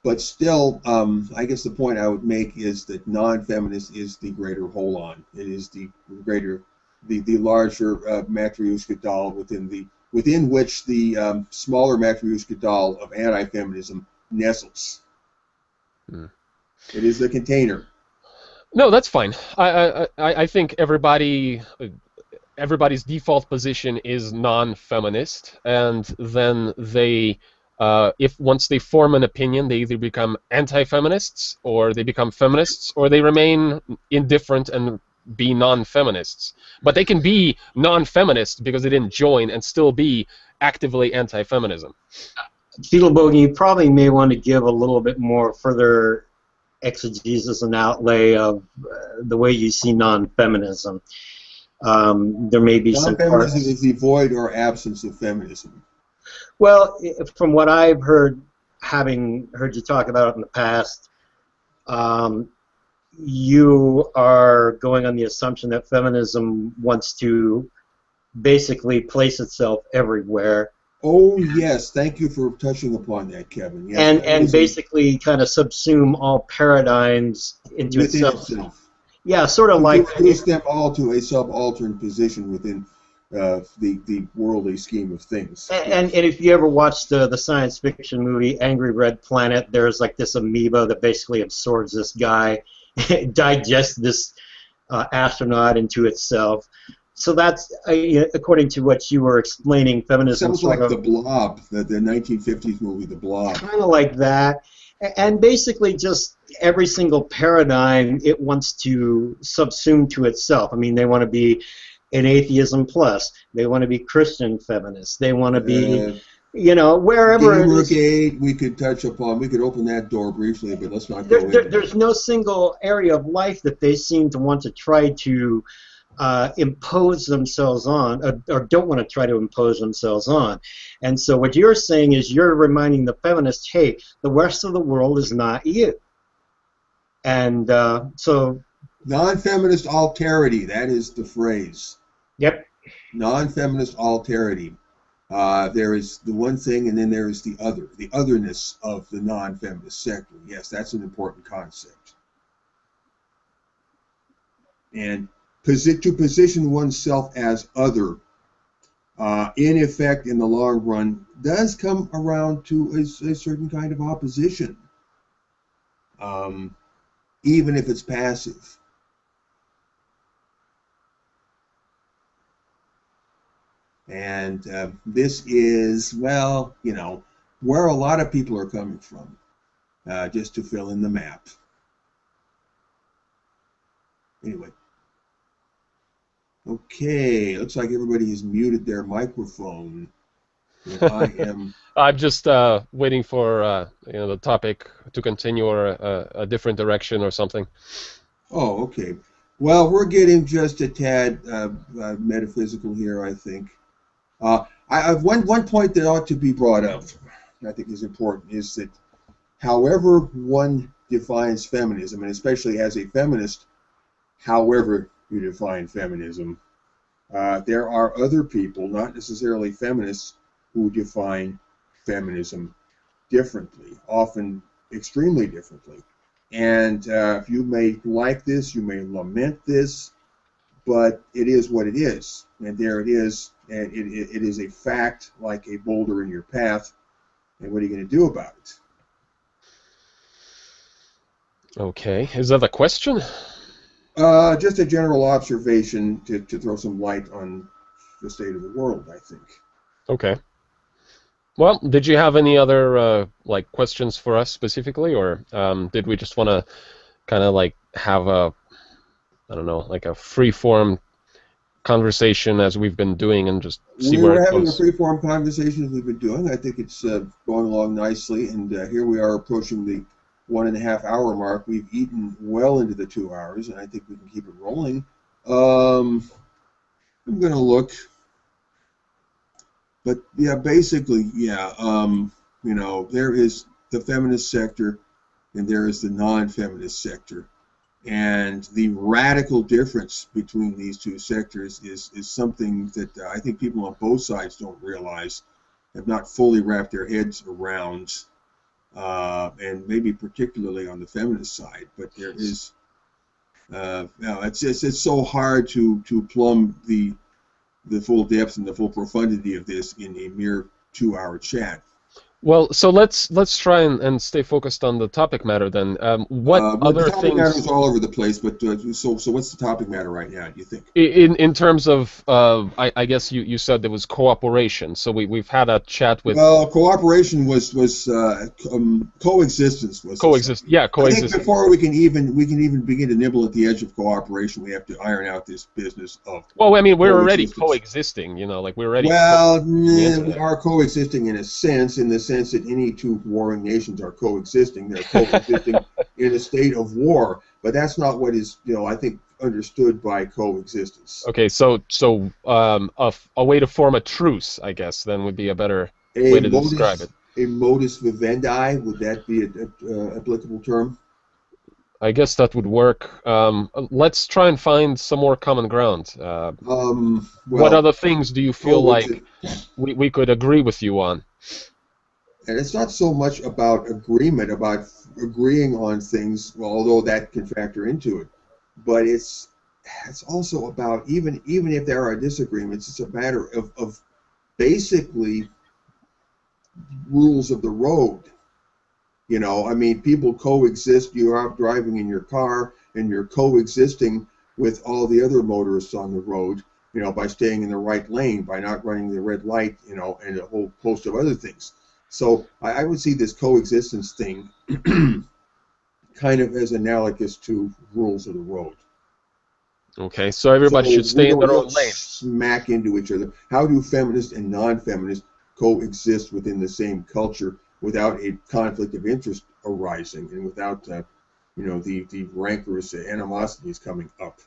But still, I guess the point I would make is that non-feminist is the greater hold-on. It is the greater, the larger Matryoshka doll within which the smaller Matryoshka doll of anti-feminism nestles. It is the container. No, that's fine. I think everybody's default position is non-feminist, and then they if once they form an opinion, they either become anti-feminists, or they become feminists, or they remain indifferent and be non-feminists. But they can be non-feminist because they didn't join and still be actively anti-feminism. Fidelbogen, you probably may want to give a little bit more further exegesis and outlay of the way you see non-feminism. There may be some Non-feminism parts. is the void or absence of feminism. Well, from what I've heard, having heard you talk about it in the past, you are going on the assumption that feminism wants to basically place itself everywhere. Oh, yes. Thank you for touching upon that, Kevin. Yes, And feminism basically kind of subsume all paradigms into within itself. Yeah, sort of To like reduce them all to a subaltern position within the worldly scheme of things. and if you ever watched the science fiction movie Angry Red Planet, there's like this amoeba that basically absorbs this guy, digests this astronaut into itself. So that's, according to what you were explaining, feminism Sounds sort like of The Blob, the 1950s movie The Blob. kind of like that. And basically just every single paradigm it wants to subsume to itself. I mean, they want to be an atheism plus. They want to be Christian feminists. They want to be, wherever it is. Gamergate, we could touch upon. We could open that door briefly, but let's not go into There's no single area of life that they seem to want to try to impose themselves on, or don't want to try to impose themselves on. And so what you're saying is you're reminding the feminists, hey, the rest of the world is not you. And so... Non-feminist alterity, that is the phrase. Yep. Non-feminist alterity. There is the one thing, and then there is the other, the otherness of the non-feminist sector. Yes, that's an important concept. And to position oneself as other, in effect, in the long run, does come around to a certain kind of opposition, even if it's passive. And this is, well, where a lot of people are coming from, just to fill in the map. Anyway. Okay, looks like everybody has muted their microphone. And I am... I'm just waiting for the topic to continue, or a different direction or something. Oh, okay. Well, we're getting just a tad metaphysical here, I think. I have one point that ought to be brought up, I think is important, is that however one defines feminism, and especially as a feminist, however you define feminism, there are other people, not necessarily feminists, who define feminism differently, often extremely differently. And you may like this, you may lament this, but it is what it is. And there it is. And it is a fact, like a boulder in your path. And what are you going to do about it? Okay. Is that a question? Just a general observation to throw some light on the state of the world, I think. Okay. Well, did you have any other questions for us specifically, or did we just want to kind of have a, I don't know, like a free-form conversation as we've been doing and just see where it goes? We're having a free-form conversation as we've been doing. I think it's going along nicely, and here we are approaching the 1.5 hour mark. We've eaten well into the 2 hours, and I think we can keep it rolling. I'm going to look. But yeah, basically, yeah, there is the feminist sector and there is the non-feminist sector. And the radical difference between these two sectors is something that I think people on both sides don't realize, have not fully wrapped their heads around, and maybe particularly on the feminist side. But there is, it's so hard to plumb the full depth and the full profundity of this in a mere 2 hour chat. Well, so let's try and stay focused on the topic matter then. What But other the topic matter things is all over the place. But so what's the topic matter right now? Do you think? in terms of I guess you said there was cooperation. So we've had a chat with Well, cooperation was coexistence was. coexist. Yeah, I think coexist. before we can even begin to nibble at the edge of cooperation, we have to iron out this business of. Well, I mean, we're already coexistence. coexisting. You know, like we're already. Well, the internet. we are coexisting in the sense that any two warring nations are coexisting. They're coexisting in a state of war, but that's not what is, I think, understood by coexistence. Okay, so a way to form a truce, I guess, then would be a better way to describe it. A modus vivendi, would that be an applicable term? I guess that would work. Let's try and find some more common ground. Well, what other things do you feel like coexist- we could agree with you on? And it's not so much about agreement, about agreeing on things, well, although that can factor into it. But it's also about, even if there are disagreements, it's a matter of basically rules of the road. I mean, people coexist. You're out driving in your car, and you're coexisting with all the other motorists on the road, by staying in the right lane, by not running the red light, and a whole host of other things. So I would see this coexistence thing kind of as analogous to rules of the road. Okay, so everybody should stay in their own lane. Smack into each other. How do feminists and non-feminists coexist within the same culture without a conflict of interest arising and without, the rancorous animosities coming up?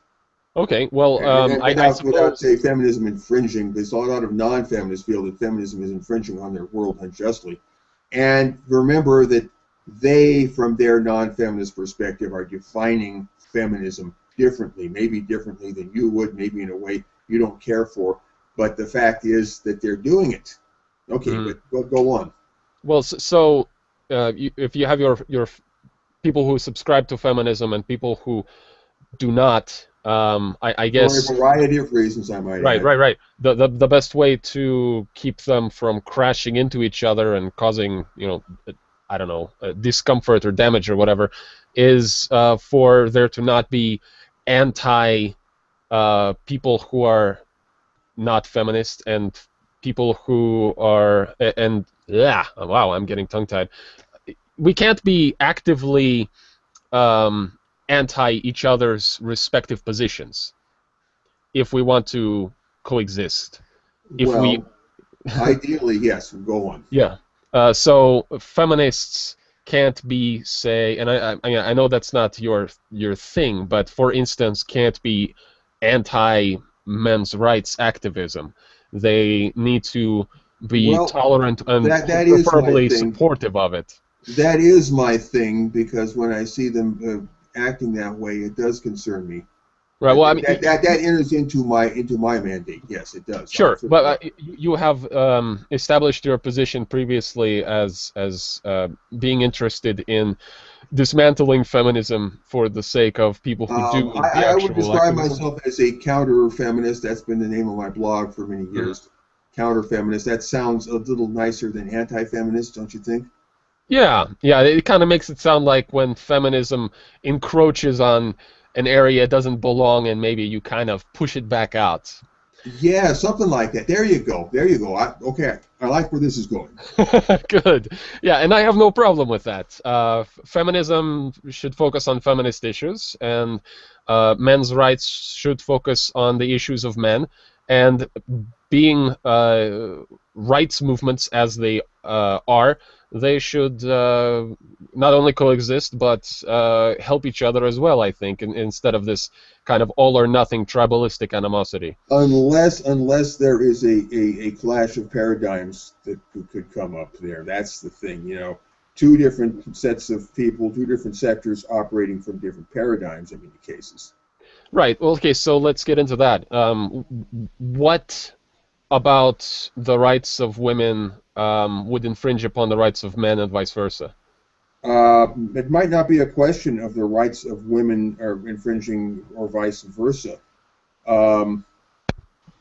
Okay, well, without, say, feminism infringing, because a lot of non-feminists feel that feminism is infringing on their world unjustly. And remember that they, from their non-feminist perspective, are defining feminism differently, maybe differently than you would, maybe in a way you don't care for. But the fact is that they're doing it. Okay, but go on. Well, so if you have your people who subscribe to feminism and people who do not, I guess for a variety of reasons, I might add. Right. The best way to keep them from crashing into each other and causing, I don't know, discomfort or damage or whatever, is for there to not be anti people who are not feminist and people who are wow, I'm getting tongue-tied. We can't be actively anti each other's respective positions if we want to coexist. Ideally, yes. Go on. Yeah. So feminists can't be, say, and I know that's not your thing, but for instance, can't be anti-men's rights activism. They need to be tolerant and preferably supportive of it. That is my thing, because when I see them acting that way, it does concern me. Right. Well, I mean, that enters into my mandate. Yes, it does. Sure, but you have established your position previously as being interested in dismantling feminism for the sake of people who do the actual I would describe activism. myself as a counter-feminist. That's been the name of my blog for many years. Counter-feminist. That sounds a little nicer than anti-feminist, don't you think? Yeah. It kind of makes it sound like when feminism encroaches on an area it doesn't belong in, maybe you kind of push it back out. Yeah, something like that. There you go. Okay, I like where this is going. Good. Yeah, and I have no problem with that. Feminism should focus on feminist issues, and men's rights should focus on the issues of men. And being rights movements as they are, they should not only coexist but help each other as well, I think, instead of this kind of all-or-nothing tribalistic animosity. Unless there is a clash of paradigms that could come up there. That's the thing, Two different sets of people, two different sectors operating from different paradigms in many cases. Right. Well, okay, so let's get into that. What about the rights of women would infringe upon the rights of men and vice versa? It might not be a question of the rights of women are infringing or vice versa. I'm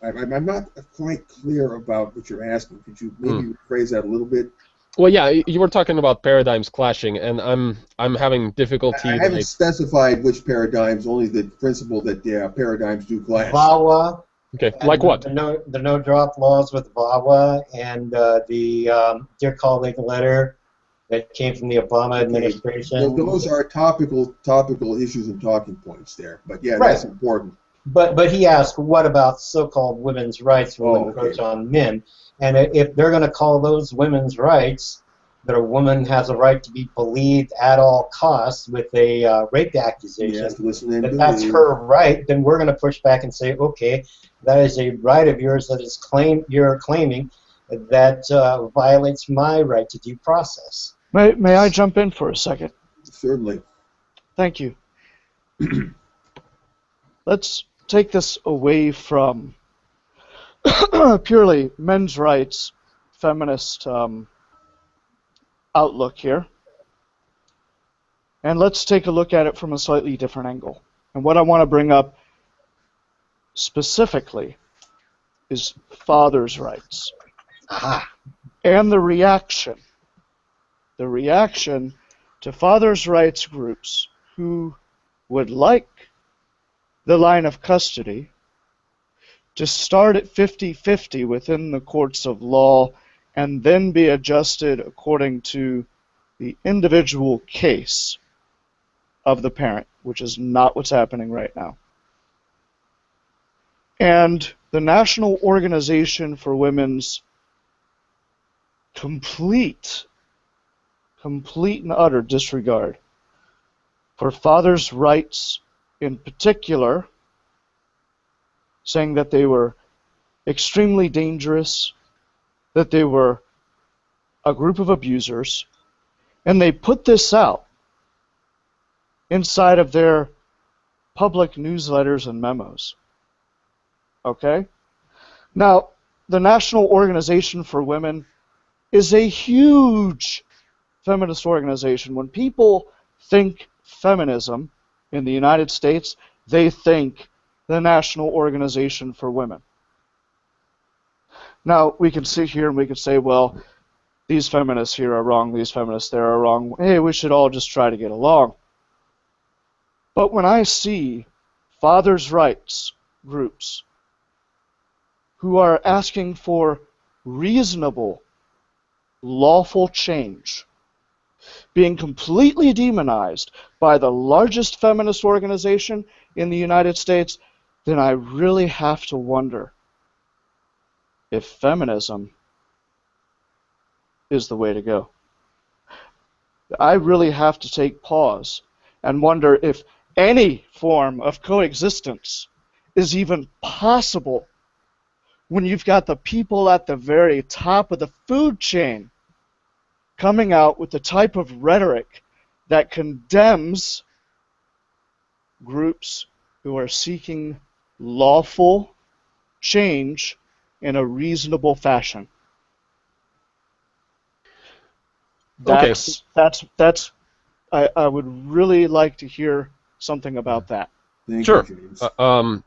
not quite clear about what you're asking. Could you maybe rephrase that a little bit? Well, yeah, you were talking about paradigms clashing, and I'm having difficulty. I haven't specified which paradigms, only the principle that paradigms do clash. VAWA. Okay, like what? The no drop laws with VAWA and the Dear Colleague letter that came from the Obama administration. Those are topical issues and talking points there. But yeah, Right. that's important. But he asked, what about so-called women's rights will encroach on men? And if they're going to call those women's rights, that a woman has a right to be believed at all costs with a rape accusation, that that's her right, then we're going to push back and say, okay, that is a right of yours that is you're claiming that violates my right to due process. May I jump in for a second? Certainly. Thank you. Let's take this away from purely men's rights, feminist outlook here. And let's take a look at it from a slightly different angle. And what I want to bring up specifically is fathers' rights. Aha. And the reaction to fathers' rights groups who would like the line of custody to start at 50-50 within the courts of law and then be adjusted according to the individual case of the parent, which is not what's happening right now. And the National Organization for Women's complete and utter disregard for fathers' rights in particular, saying that they were extremely dangerous, that they were a group of abusers, and they put this out inside of their public newsletters and memos. Okay? Now, the National Organization for Women is a huge feminist organization. When people think feminism in the United States, they think the National Organization for Women. Now, we can sit here and we can say, well, these feminists here are wrong, these feminists there are wrong. Hey, we should all just try to get along. But when I see fathers' rights groups who are asking for reasonable, lawful change being completely demonized by the largest feminist organization in the United States, then I really have to wonder if feminism is the way to go. I really have to take pause and wonder if any form of coexistence is even possible when you've got the people at the very top of the food chain coming out with the type of rhetoric that condemns groups who are seeking lawful change in a reasonable fashion. That's I would really like to hear something about that. Sure.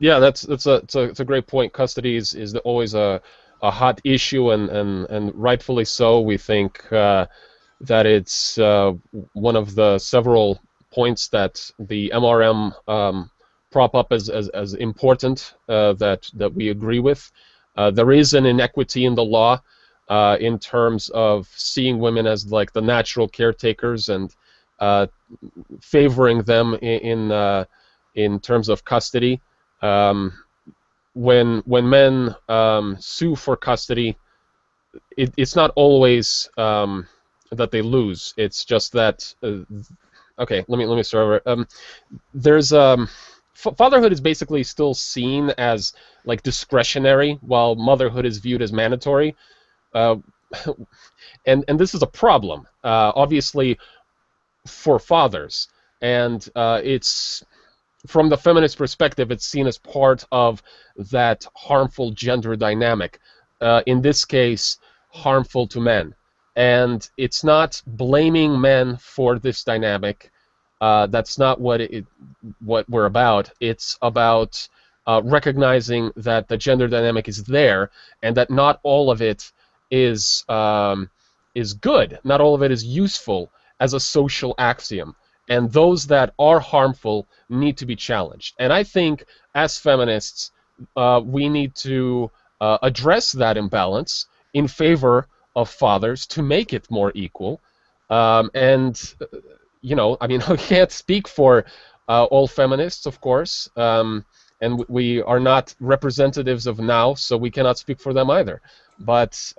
Yeah, that's a great point. Custody is always a hot issue, and rightfully so. We think that it's one of the several points that the MRM prop up as important that we agree with. There is an inequity in the law in terms of seeing women as like the natural caretakers and favoring them in terms of custody. When men sue for custody, it's not always that they lose. It's just that okay. Let me start over. There's fatherhood is basically still seen as like discretionary, while motherhood is viewed as mandatory. And this is a problem, obviously, for fathers, and it's from the feminist perspective, it's seen as part of that harmful gender dynamic. In this case, harmful to men, and it's not blaming men for this dynamic. That's not what we're about. It's about recognizing that the gender dynamic is there, and that not all of it is is good. Not all of it is useful as a social axiom. And those that are harmful need to be challenged. And I think, as feminists, we need to address that imbalance in favor of fathers to make it more equal. And, you know, I mean, I can't speak for all feminists, of course, and we are not representatives of now, so we cannot speak for them either. But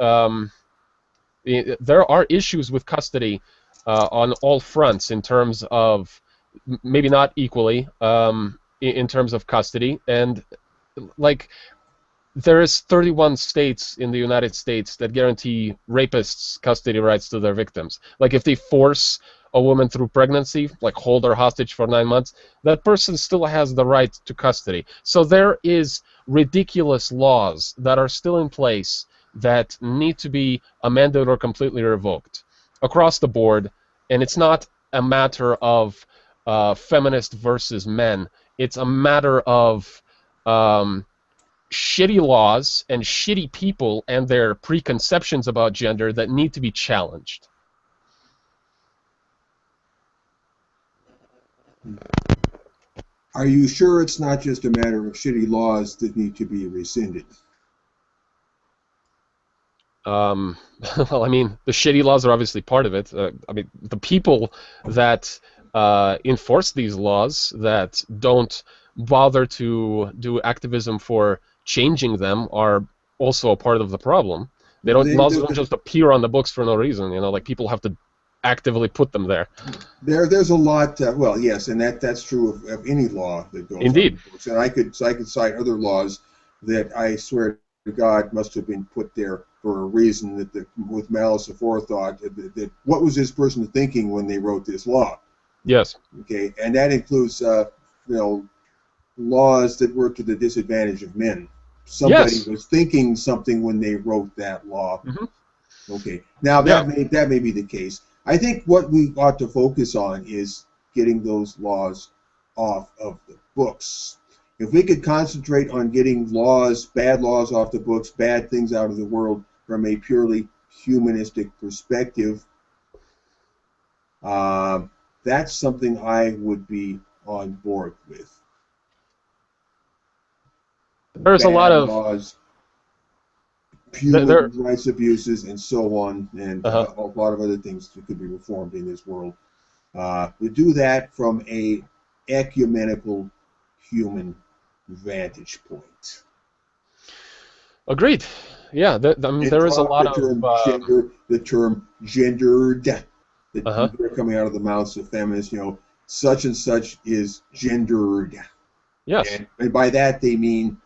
there are issues with custody on all fronts in terms of, maybe not equally, in terms of custody. And, like, there's 31 states in the United States that guarantee rapists custody rights to their victims. Like, if they force a woman through pregnancy, like hold her hostage for 9 months, that person still has the right to custody. So there is ridiculous laws that are still in place that need to be amended or completely revoked across the board. And it's not a matter of feminist versus men. It's a matter of shitty laws and shitty people and their preconceptions about gender that need to be challenged. Are you sure it's not just a matter of shitty laws that need to be rescinded? Well, I mean, the shitty laws are obviously part of it. I mean, the people that enforce these laws, that don't bother to do activism for changing them, are also a part of the problem. Laws don't just appear on the books for no reason. You know, like, people have to actively put them there. There's a lot. Well, yes, and that's true of any law that goes Indeed. on the books. And I could cite other laws that I swear to God must have been put there for a reason, that with malice aforethought. That what was this person thinking when they wrote this law? Yes. Okay, and that includes laws that were to the disadvantage of men. Somebody was thinking something when they wrote that law. Mm-hmm. Okay, now that may be the case. I think what we ought to focus on is getting those laws off of the books. If we could concentrate on getting bad laws off the books, bad things out of the world from a purely humanistic perspective, that's something I would be on board with. There's a lot of laws, human rights abuses, and so on, and a lot of other things that could be reformed in this world. We do that from a ecumenical human vantage point. Agreed. Yeah, there is a lot of the term gendered that are coming out of the mouths of feminists. You know, such and such is gendered. Yes. And by that they mean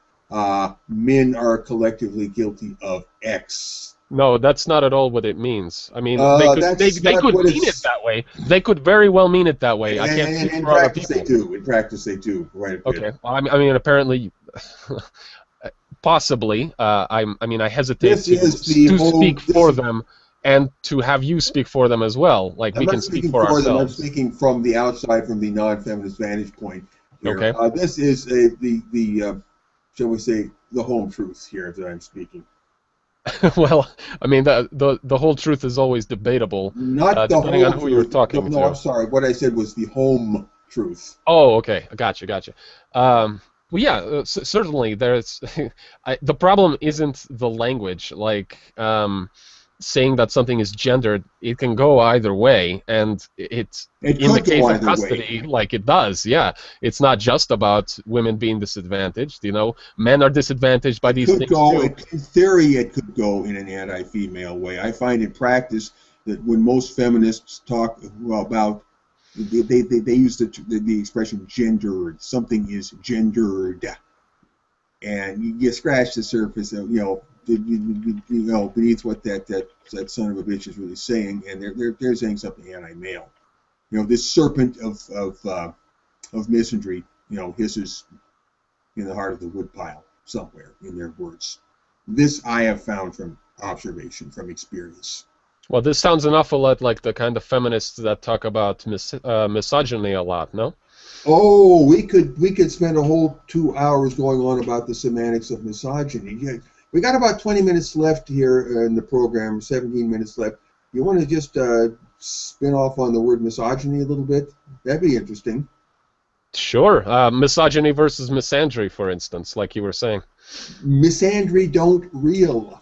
men are collectively guilty of X. No, that's not at all what it means. I mean, they could mean it that way. They could very well mean it that way. I can't speak for other people. In practice, they do. Right. Okay. Well, I mean, apparently, possibly. I hesitate to speak for them and to have you speak for them as well. Like, we can speak for ourselves. I'm speaking from the outside, from the non-feminist vantage point here. Okay. This is the shall we say, the home truth here that I'm speaking. Well, I mean, the whole truth is always debatable, depending on who you're talking to. No, I'm sorry. What I said was the home truth. Oh, okay. Gotcha. Well, yeah, certainly there's... the problem isn't the language. Like, saying that something is gendered, it can go either way, and it's in the case of custody, like it does. Yeah, it's not just about women being disadvantaged. You know, men are disadvantaged by these things too. In theory, it could go in an anti-female way. I find in practice that when most feminists talk about, they use the expression gendered. Something is gendered, and you scratch the surface of beneath what that son of a bitch is really saying, and they're saying something anti-male. You know, this serpent of misandry, hisses in the heart of the woodpile somewhere in their words. This I have found from observation, from experience. Well, this sounds an awful lot like the kind of feminists that talk about misogyny a lot, no? Oh, we could spend a whole 2 hours going on about the semantics of misogyny. Yeah. We got about 20 minutes left here in the program, 17 minutes left. You want to just spin off on the word misogyny a little bit? That'd be interesting. Sure. Misogyny versus misandry, for instance, like you were saying. Misandry don't reel.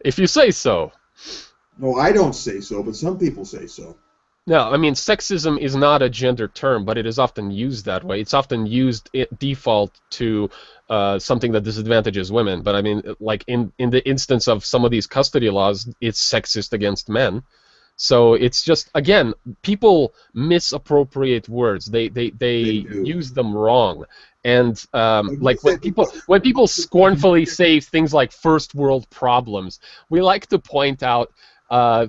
If you say so. No, I don't say so, but some people say so. No, I mean, sexism is not a gender term, but it is often used that way. It's often used default to something that disadvantages women. But I mean, like in the instance of some of these custody laws, it's sexist against men. So it's just, again, people misappropriate words. They use them wrong. And like when people scornfully say things like first world problems, we like to point out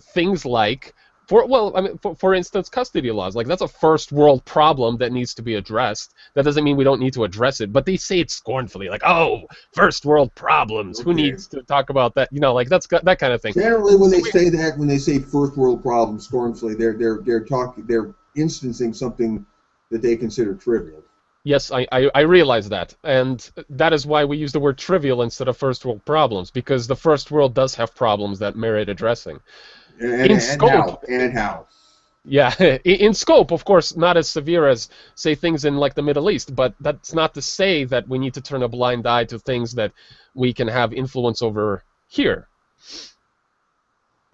things like, for instance, custody laws. Like, that's a first world problem that needs to be addressed. That doesn't mean we don't need to address it, but they say it scornfully, like, oh, first world problems. Okay. Who needs to talk about that? You know, like that kind of thing. Generally, when they say that, when they say first world problems scornfully, they're instancing something that they consider trivial. Yes, I realize that, and that is why we use the word trivial instead of first world problems, because the first world does have problems that merit addressing. And how? Yeah, in scope, of course, not as severe as, say, things in like the Middle East, but that's not to say that we need to turn a blind eye to things that we can have influence over here.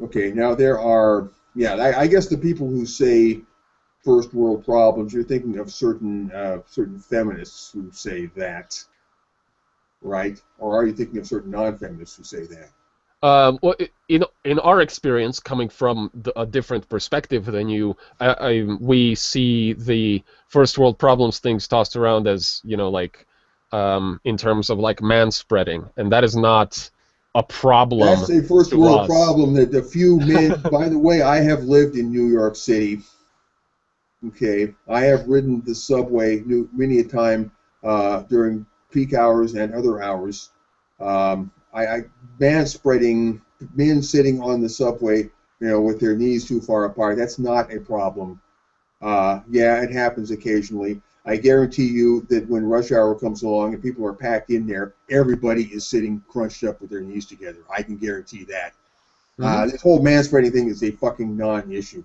Okay, now there are, I guess the people who say first world problems, you're thinking of certain feminists who say that, right? Or are you thinking of certain non-feminists who say that? Well, in our experience, coming from a different perspective than you, we see the first world problems things tossed around as, you know, like in terms of like manspreading, and that is not a problem. That's a first world problem that a few men. By the way, I have lived in New York City. Okay, I have ridden the subway many a time during peak hours and other hours. Manspreading, men sitting on the subway, you know, with their knees too far apart, that's not a problem. Yeah, it happens occasionally. I guarantee you that when rush hour comes along and people are packed in there, everybody is sitting crunched up with their knees together. I can guarantee that. Mm-hmm. This whole manspreading thing is a fucking non-issue.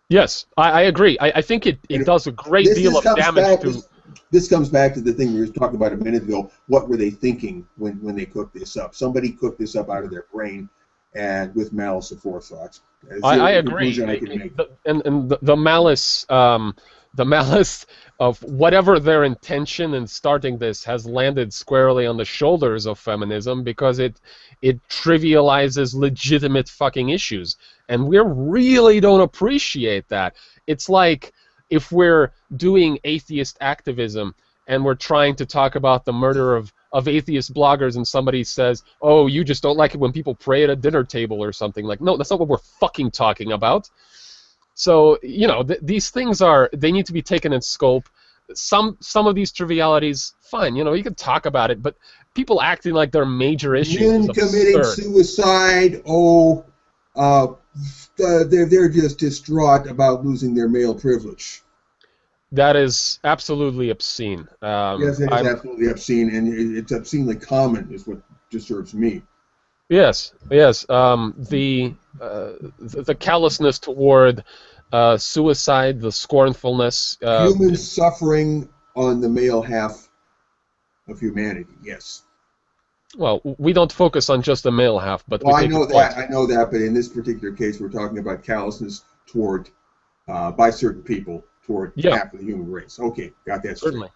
Yes, I agree. I think it does a great deal of damage to... This comes back to the thing we were talking about a minute ago. What were they thinking when they cooked this up? Somebody cooked this up out of their brain and with malice aforethought. I agree. The malice of whatever their intention in starting this has landed squarely on the shoulders of feminism, because it trivializes legitimate fucking issues, and we really don't appreciate that. It's like if we're doing atheist activism and we're trying to talk about the murder of atheist bloggers, and somebody says, oh, you just don't like it when people pray at a dinner table or something. Like, no, that's not what we're fucking talking about. So, you know, these things they need to be taken in scope. Some of these trivialities, fine, you know, you can talk about it, but people acting like they're major issues is absurd. Committing suicide, they're just distraught about losing their male privilege. That is absolutely obscene. Yes, it is absolutely obscene, and it's obscenely common is what disturbs me. Yes. The callousness toward suicide, the scornfulness. Human suffering on the male half of humanity, yes. Well, we don't focus on just the male half, but I know that, but in this particular case, we're talking about callousness toward, by certain people, toward half of the human race. Okay, got that straight. Certainly.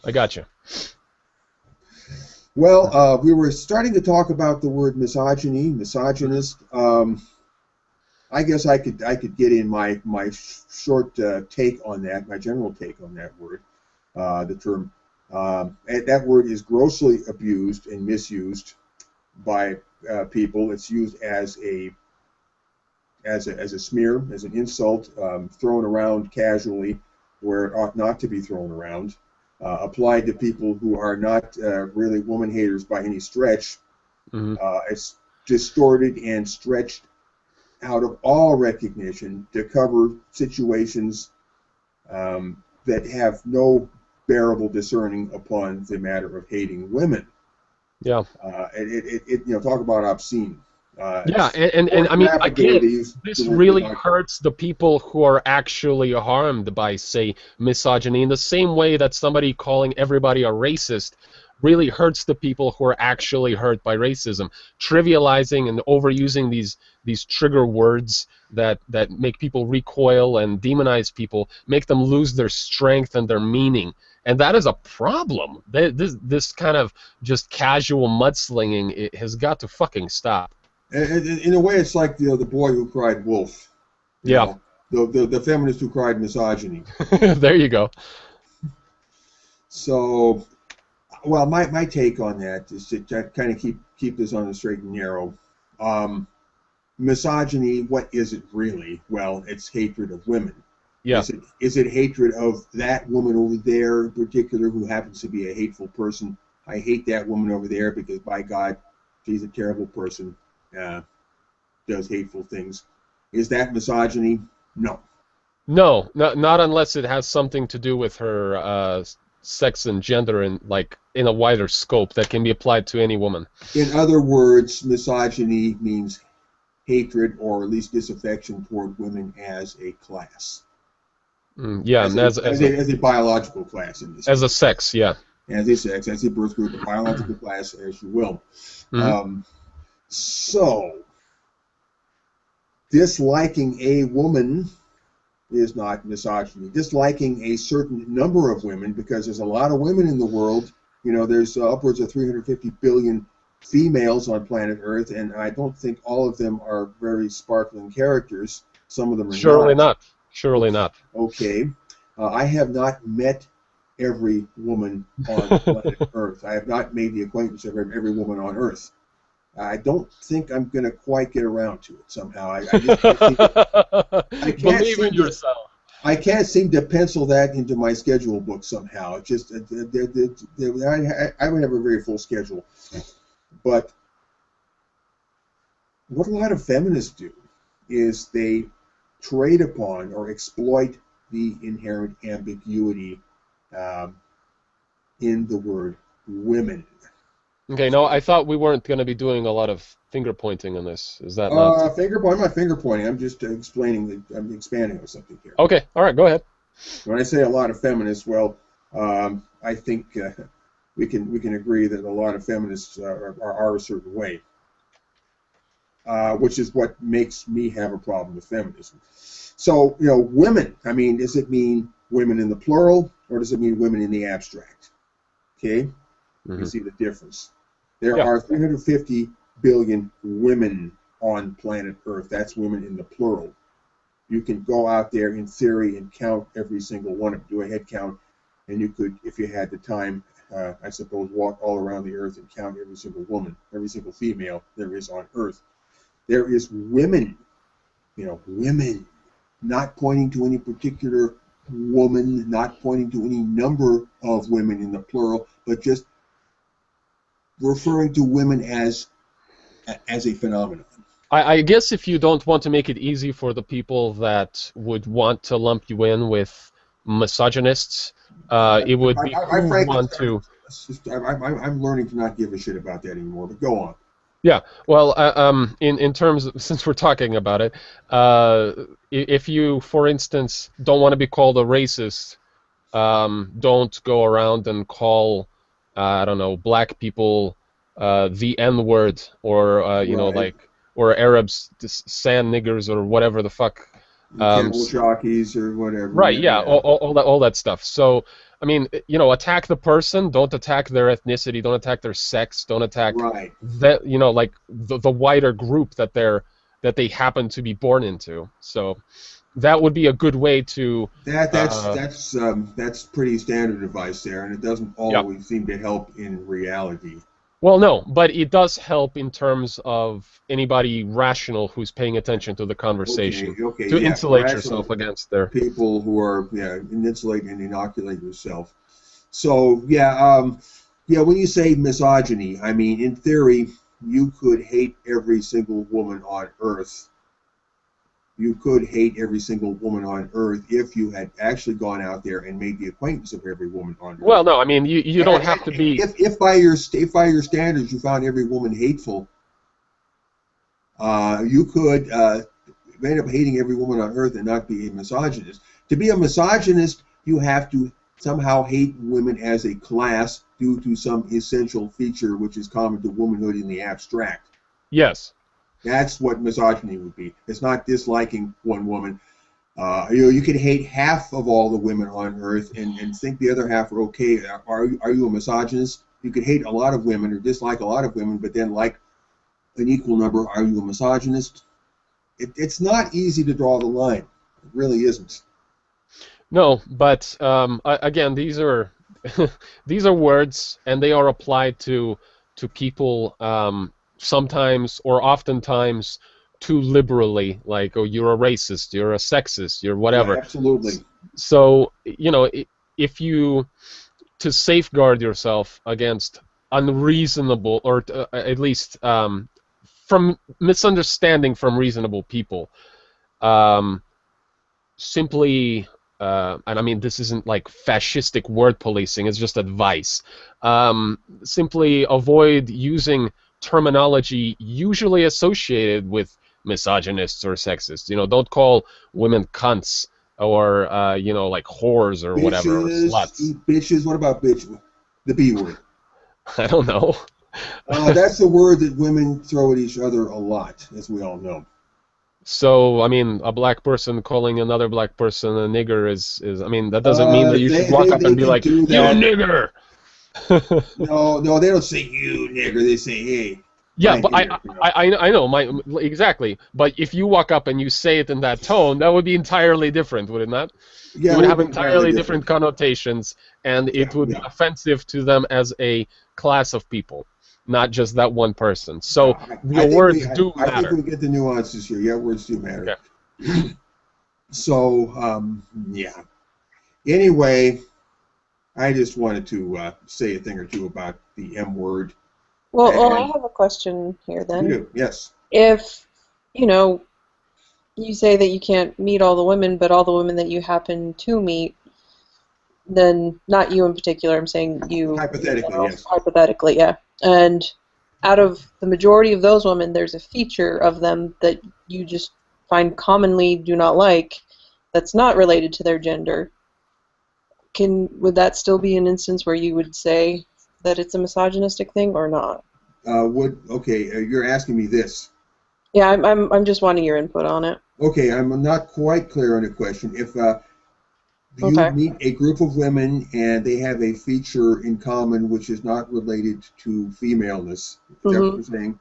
I got you. Well, we were starting to talk about the word misogyny, misogynist. I guess I could get in my short take on that, my general take on that word, the term. That word is grossly abused and misused by people. It's used as a smear, as an insult, thrown around casually where it ought not to be thrown around, applied to people who are not really woman haters by any stretch. Mm-hmm. It's distorted and stretched out of all recognition to cover situations that have no bearable discerning upon the matter of hating women. Yeah. You know, talk about obscene. Yeah, and I mean, Graphically, they again, use this the word really misogyny. hurts the people who are actually harmed by, say, misogyny, in the same way that somebody calling everybody a racist really hurts the people who are actually hurt by racism. Trivializing and overusing these trigger words that make people recoil and demonize people, make them lose their strength and their meaning. And that is a problem. This kind of just casual mudslinging, it has got to fucking stop. In a way, it's like the boy who cried wolf. Yeah. The feminist who cried misogyny. There you go. So, well, my take on that is to kind of keep this on the straight and narrow. Misogyny, what is it really? Well, it's hatred of women. Yeah. Is it hatred of that woman over there in particular who happens to be a hateful person? I hate that woman over there because, by God, she's a terrible person, does hateful things. Is that misogyny? No. No, not unless it has something to do with her sex and gender in a wider scope that can be applied to any woman. In other words, misogyny means hatred or at least disaffection toward women as a class. Yeah, as a biological class in this as case. a sex, yeah. As a sex, as a birth group, a biological class, as you will. Mm-hmm. So, disliking a woman is not misogyny. Disliking a certain number of women, because there's a lot of women in the world. There's upwards of 350 billion females on planet Earth, and I don't think all of them are very sparkling characters. Some of them are Surely not. Surely not. Okay. I have not met every woman on planet Earth. I have not made the acquaintance of every woman on Earth. I don't think I'm going to quite get around to it somehow. I just can't Believe in yourself. I can't seem to pencil that into my schedule book somehow. It's just I don't have a very full schedule. But what a lot of feminists do is they trade upon or exploit the inherent ambiguity in the word women. Okay, no, I thought we weren't going to be doing a lot of finger pointing on this. Is that not? I'm not finger pointing. I'm just explaining that I'm expanding on something here. Okay, all right, go ahead. When I say a lot of feminists, well, I think we can agree that a lot of feminists are a certain way, which is what makes me have a problem with feminism. So, women. I mean, does it mean women in the plural, or does it mean women in the abstract? Okay, you see the difference. There are 350 billion women on planet Earth. That's women in the plural. You can go out there in theory and count every single one of them, do a head count, and you could, if you had the time, I suppose, walk all around the Earth and count every single woman, every single female there is on Earth. There is women, women, not pointing to any particular woman, not pointing to any number of women in the plural, but just referring to women as a phenomenon. I guess if you don't want to make it easy for the people that would want to lump you in with misogynists, it would be I'm learning to not give a shit about that anymore, but go on. Yeah, well, in terms of, since we're talking about it, if you, for instance, don't want to be called a racist, don't go around and call, I don't know, black people the N-word, or Right. or Arabs sand niggers, or whatever the fuck. Camel jockeys or whatever. Right, yeah, all that stuff. So, I mean, attack the person, don't attack their ethnicity, don't attack their sex, don't attack that, like the wider group that they happen to be born into. So that would be a good way to that's pretty standard advice there, and it doesn't always seem to help in reality. Well, no, but it does help in terms of anybody rational who's paying attention to the conversation, to insulate yourself against their people who are insulate and inoculate yourself. So when you say misogyny, I mean, in theory, you could hate every single woman on Earth. You could hate every single woman on Earth if you had actually gone out there and made the acquaintance of every woman on Earth. Well, no, I mean, you don't have to be. If by your standards you found every woman hateful, You could end up hating every woman on earth and not be a misogynist. To be a misogynist, you have to somehow hate women as a class due to some essential feature which is common to womanhood in the abstract. Yes. That's what misogyny would be. It's not disliking one woman. You could hate half of all the women on earth and think the other half are okay. Are you a misogynist? You could hate a lot of women or dislike a lot of women, but then like an equal number. Are you a misogynist? It's not easy to draw the line. It really isn't. No, but again, these are these are words, and they are applied to people sometimes or oftentimes too liberally. Like, oh, you're a racist, you're a sexist, you're whatever. Yeah, absolutely. So if you to safeguard yourself against unreasonable, or at least from misunderstanding from reasonable people, simply, and I mean this isn't like fascistic word policing, it's just advice, simply avoid using terminology usually associated with misogynists or sexists. Don't call women cunts or like whores or whatever, or sluts. Bitches. What about bitch? The B word. I don't know. That's the word that women throw at each other a lot, as we all know. So, I mean, a black person calling another black person a nigger is I mean, that doesn't mean that you should walk up and be like, you nigger! No, they don't say you nigger, they say, hey. Yeah, but I know, exactly. But if you walk up and you say it in that tone, that would be entirely different, would it not? Yeah, it would have entirely different connotations, and it would be offensive to them as a class of people, not just that one person. So your words do matter. I think we get the nuances here. Yeah, words do matter. Okay. So, yeah. Anyway, I just wanted to say a thing or two about the M word. Well, I have a question here then. You do, yes. If, you say that you can't meet all the women, but all the women that you happen to meet, then not you in particular, I'm saying you. Hypothetically, yes. Hypothetically, yeah. And out of the majority of those women, there's a feature of them that you just find commonly do not like that's not related to their gender. Would that still be an instance where you would say that it's a misogynistic thing or not? Okay, you're asking me this. Yeah, I'm just wanting your input on it. Okay, I'm not quite clear on the question. If you meet a group of women and they have a feature in common which is not related to femaleness, is that what you're saying?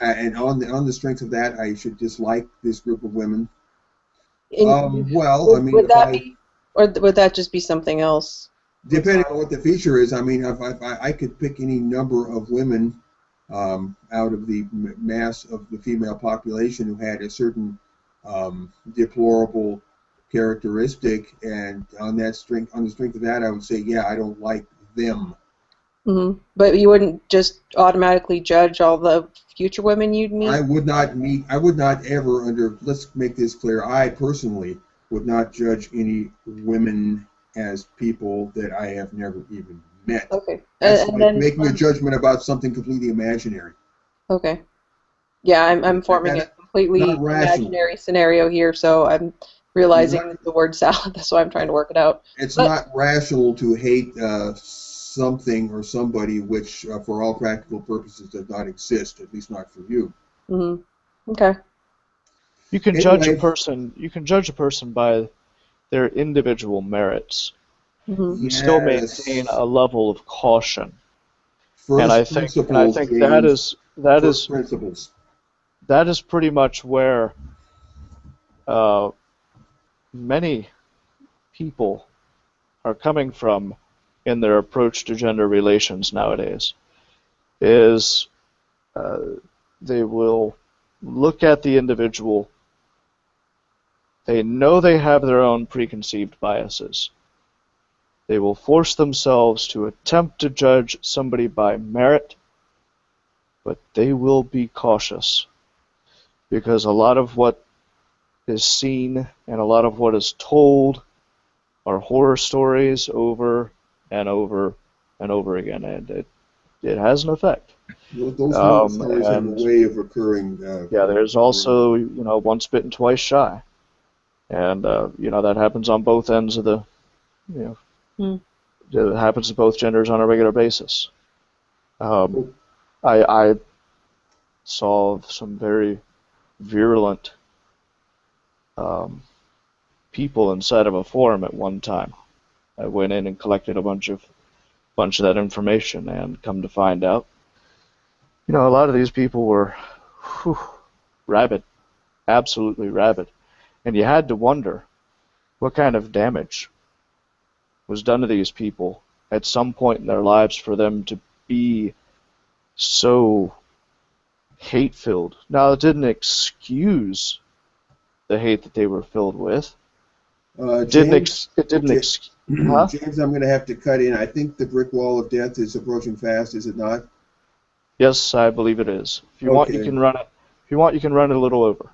And on the strength of that, I should dislike this group of women. Well, I mean, or would that just be something else? Depending on what the feature is, I mean, if I could pick any number of women out of the mass of the female population who had a certain deplorable characteristic, and on the strength of that, I would say, yeah, I don't like them. But you wouldn't just automatically judge all the future women you'd meet? I would not ever let's make this clear, I personally would not judge any women as people that I have never even met. Okay. That's like making a judgment about something completely imaginary. Okay. Yeah, I'm forming a completely imaginary scenario here, so I'm realizing the word salad. That's why I'm trying to work it out. It's not rational to hate something or somebody which, for all practical purposes, does not exist. At least not for you. Okay. You can judge a person. You can judge a person by their individual merits. You still maintain a level of caution. And I think that is pretty much where many people are coming from in their approach to gender relations nowadays. Is they will look at the individual. They know they have their own preconceived biases. They will force themselves to attempt to judge somebody by merit, but they will be cautious, because a lot of what is seen and a lot of what is told are horror stories over and over and over again. And it has an effect. Those news stories have a And way of occurring. yeah, there's also, once bitten, twice shy. And, that happens on both ends of the, it happens to both genders on a regular basis. I saw some very virulent people inside of a forum at one time. I went in and collected a bunch of that information, and come to find out, a lot of these people were rabid, absolutely rabid. And you had to wonder what kind of damage was done to these people at some point in their lives for them to be so hate-filled. Now, it didn't excuse the hate that they were filled with. James, Huh? James, I'm going to have to cut in. I think the brick wall of death is approaching fast, is it not? Yes, I believe it is. If you want, you can run it. If you want, you can run it a little over.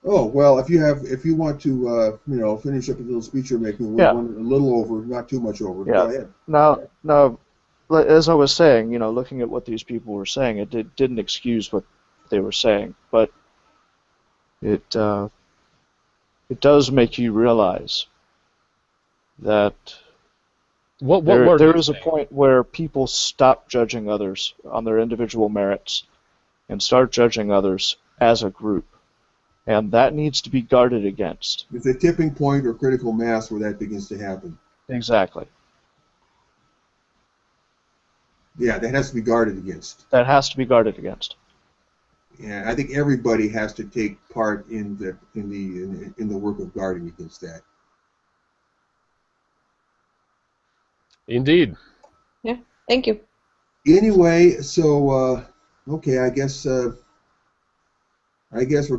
Oh, well, if you want to, finish up a little speech you're making, we'll run it a little over, not too much over. Yeah. Go ahead. Now, as I was saying, looking at what these people were saying, it didn't excuse what they were saying, but it does make you realize that there is a point where people stop judging others on their individual merits and start judging others as a group. And that needs to be guarded against. It's a tipping point or critical mass where that begins to happen. Exactly. Yeah, that has to be guarded against. That has to be guarded against. Yeah, I think everybody has to take part in the work of guarding against that. Indeed. Yeah, thank you. Anyway, so okay, I guess we're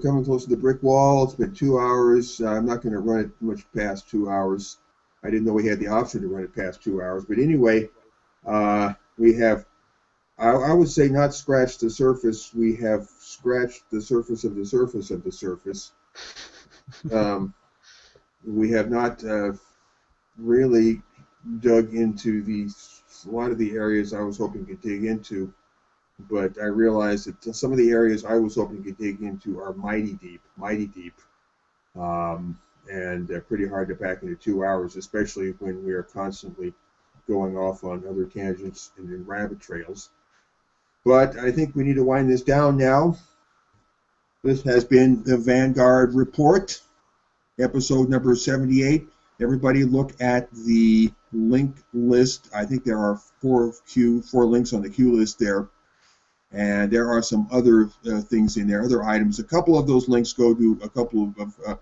coming close to the brick wall. It's been 2 hours. I'm not going to run it much past 2 hours. I didn't know we had the option to run it past 2 hours. But anyway, we have, I would say, not scratched the surface. We have scratched the surface of the surface of the surface. We have not really dug into a lot of the areas I was hoping to dig into. But I realized that some of the areas I was hoping to dig into are mighty deep, and pretty hard to pack into 2 hours, especially when we are constantly going off on other tangents and in rabbit trails. But I think we need to wind this down now. This has been the Vanguard Report, episode number 78. Everybody look at the link list. I think there are four links on the queue list there. And there are some other things in there, other items. A couple of those links go to a couple of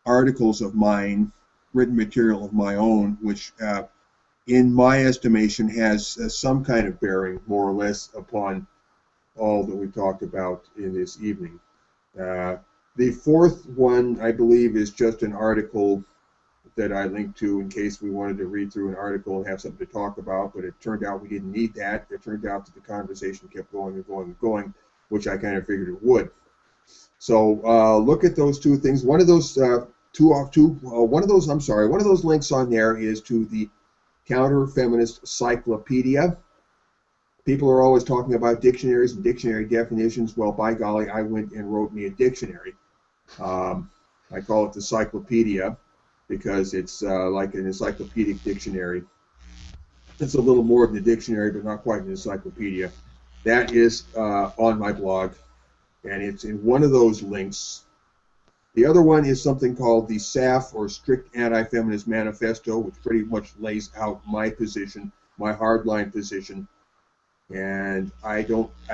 articles of mine, written material of my own, which, in my estimation, has some kind of bearing, more or less, upon all that we talked about in this evening. The fourth one, I believe, is just an article that I linked to in case we wanted to read through an article and have something to talk about, but it turned out we didn't need that. It turned out that the conversation kept going and going and going, which I kind of figured it would. So look at those two things. One of those links on there is to the Counter-Feminist Cyclopedia. People are always talking about dictionaries and dictionary definitions. Well, by golly, I went and wrote me a dictionary. I call it the Cyclopedia, because it's like an encyclopedic dictionary. It's a little more than a dictionary, but not quite an encyclopedia. That is on my blog, and it's in one of those links. The other one is something called the SAF, or Strict Anti-Feminist Manifesto, which pretty much lays out my position, my hardline position. And I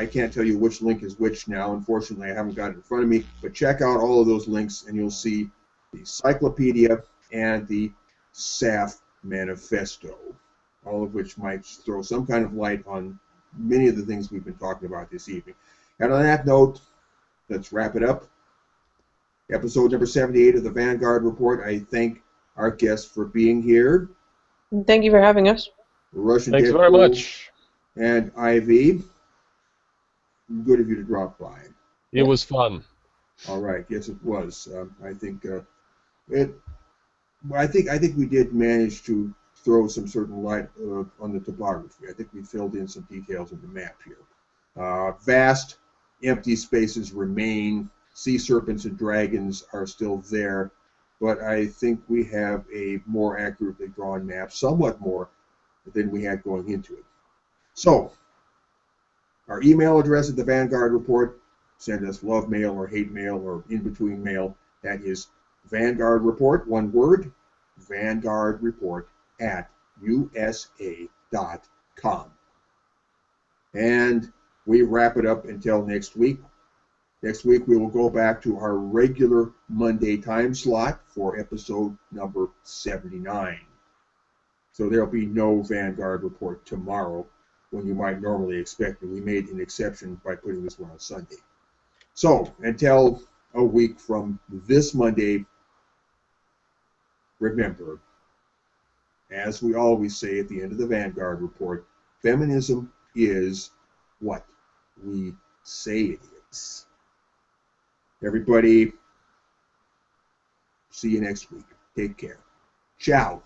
can't tell you which link is which now. Unfortunately, I haven't got it in front of me. But check out all of those links, and you'll see the Cyclopedia and the SAF Manifesto, all of which might throw some kind of light on many of the things we've been talking about this evening. And on that note, let's wrap it up. Episode number 78 of the Vanguard Report. I thank our guests for being here. Thank you for having us. Russian Thanks Deadpool very much. and Ivy. Good of you to drop by. It was fun. All right. Yes, it was. I think we did manage to throw some certain light on the topography. I think we filled in some details in the map here. Vast empty spaces remain. Sea serpents and dragons are still there, but I think we have a more accurately drawn map, somewhat more than we had going into it. So, our email address at the Vanguard Report, send us love mail or hate mail or in-between mail. That is Vanguard Report, one word, Vanguard Report at USA.com. And we wrap it up until next week. Next week, we will go back to our regular Monday time slot for episode number 79. So there'll be no Vanguard Report tomorrow when you might normally expect it. We made an exception by putting this one on Sunday. So until a week from this Monday, remember, as we always say at the end of the Vanguard Report, feminism is what we say it is. Everybody, see you next week. Take care. Ciao.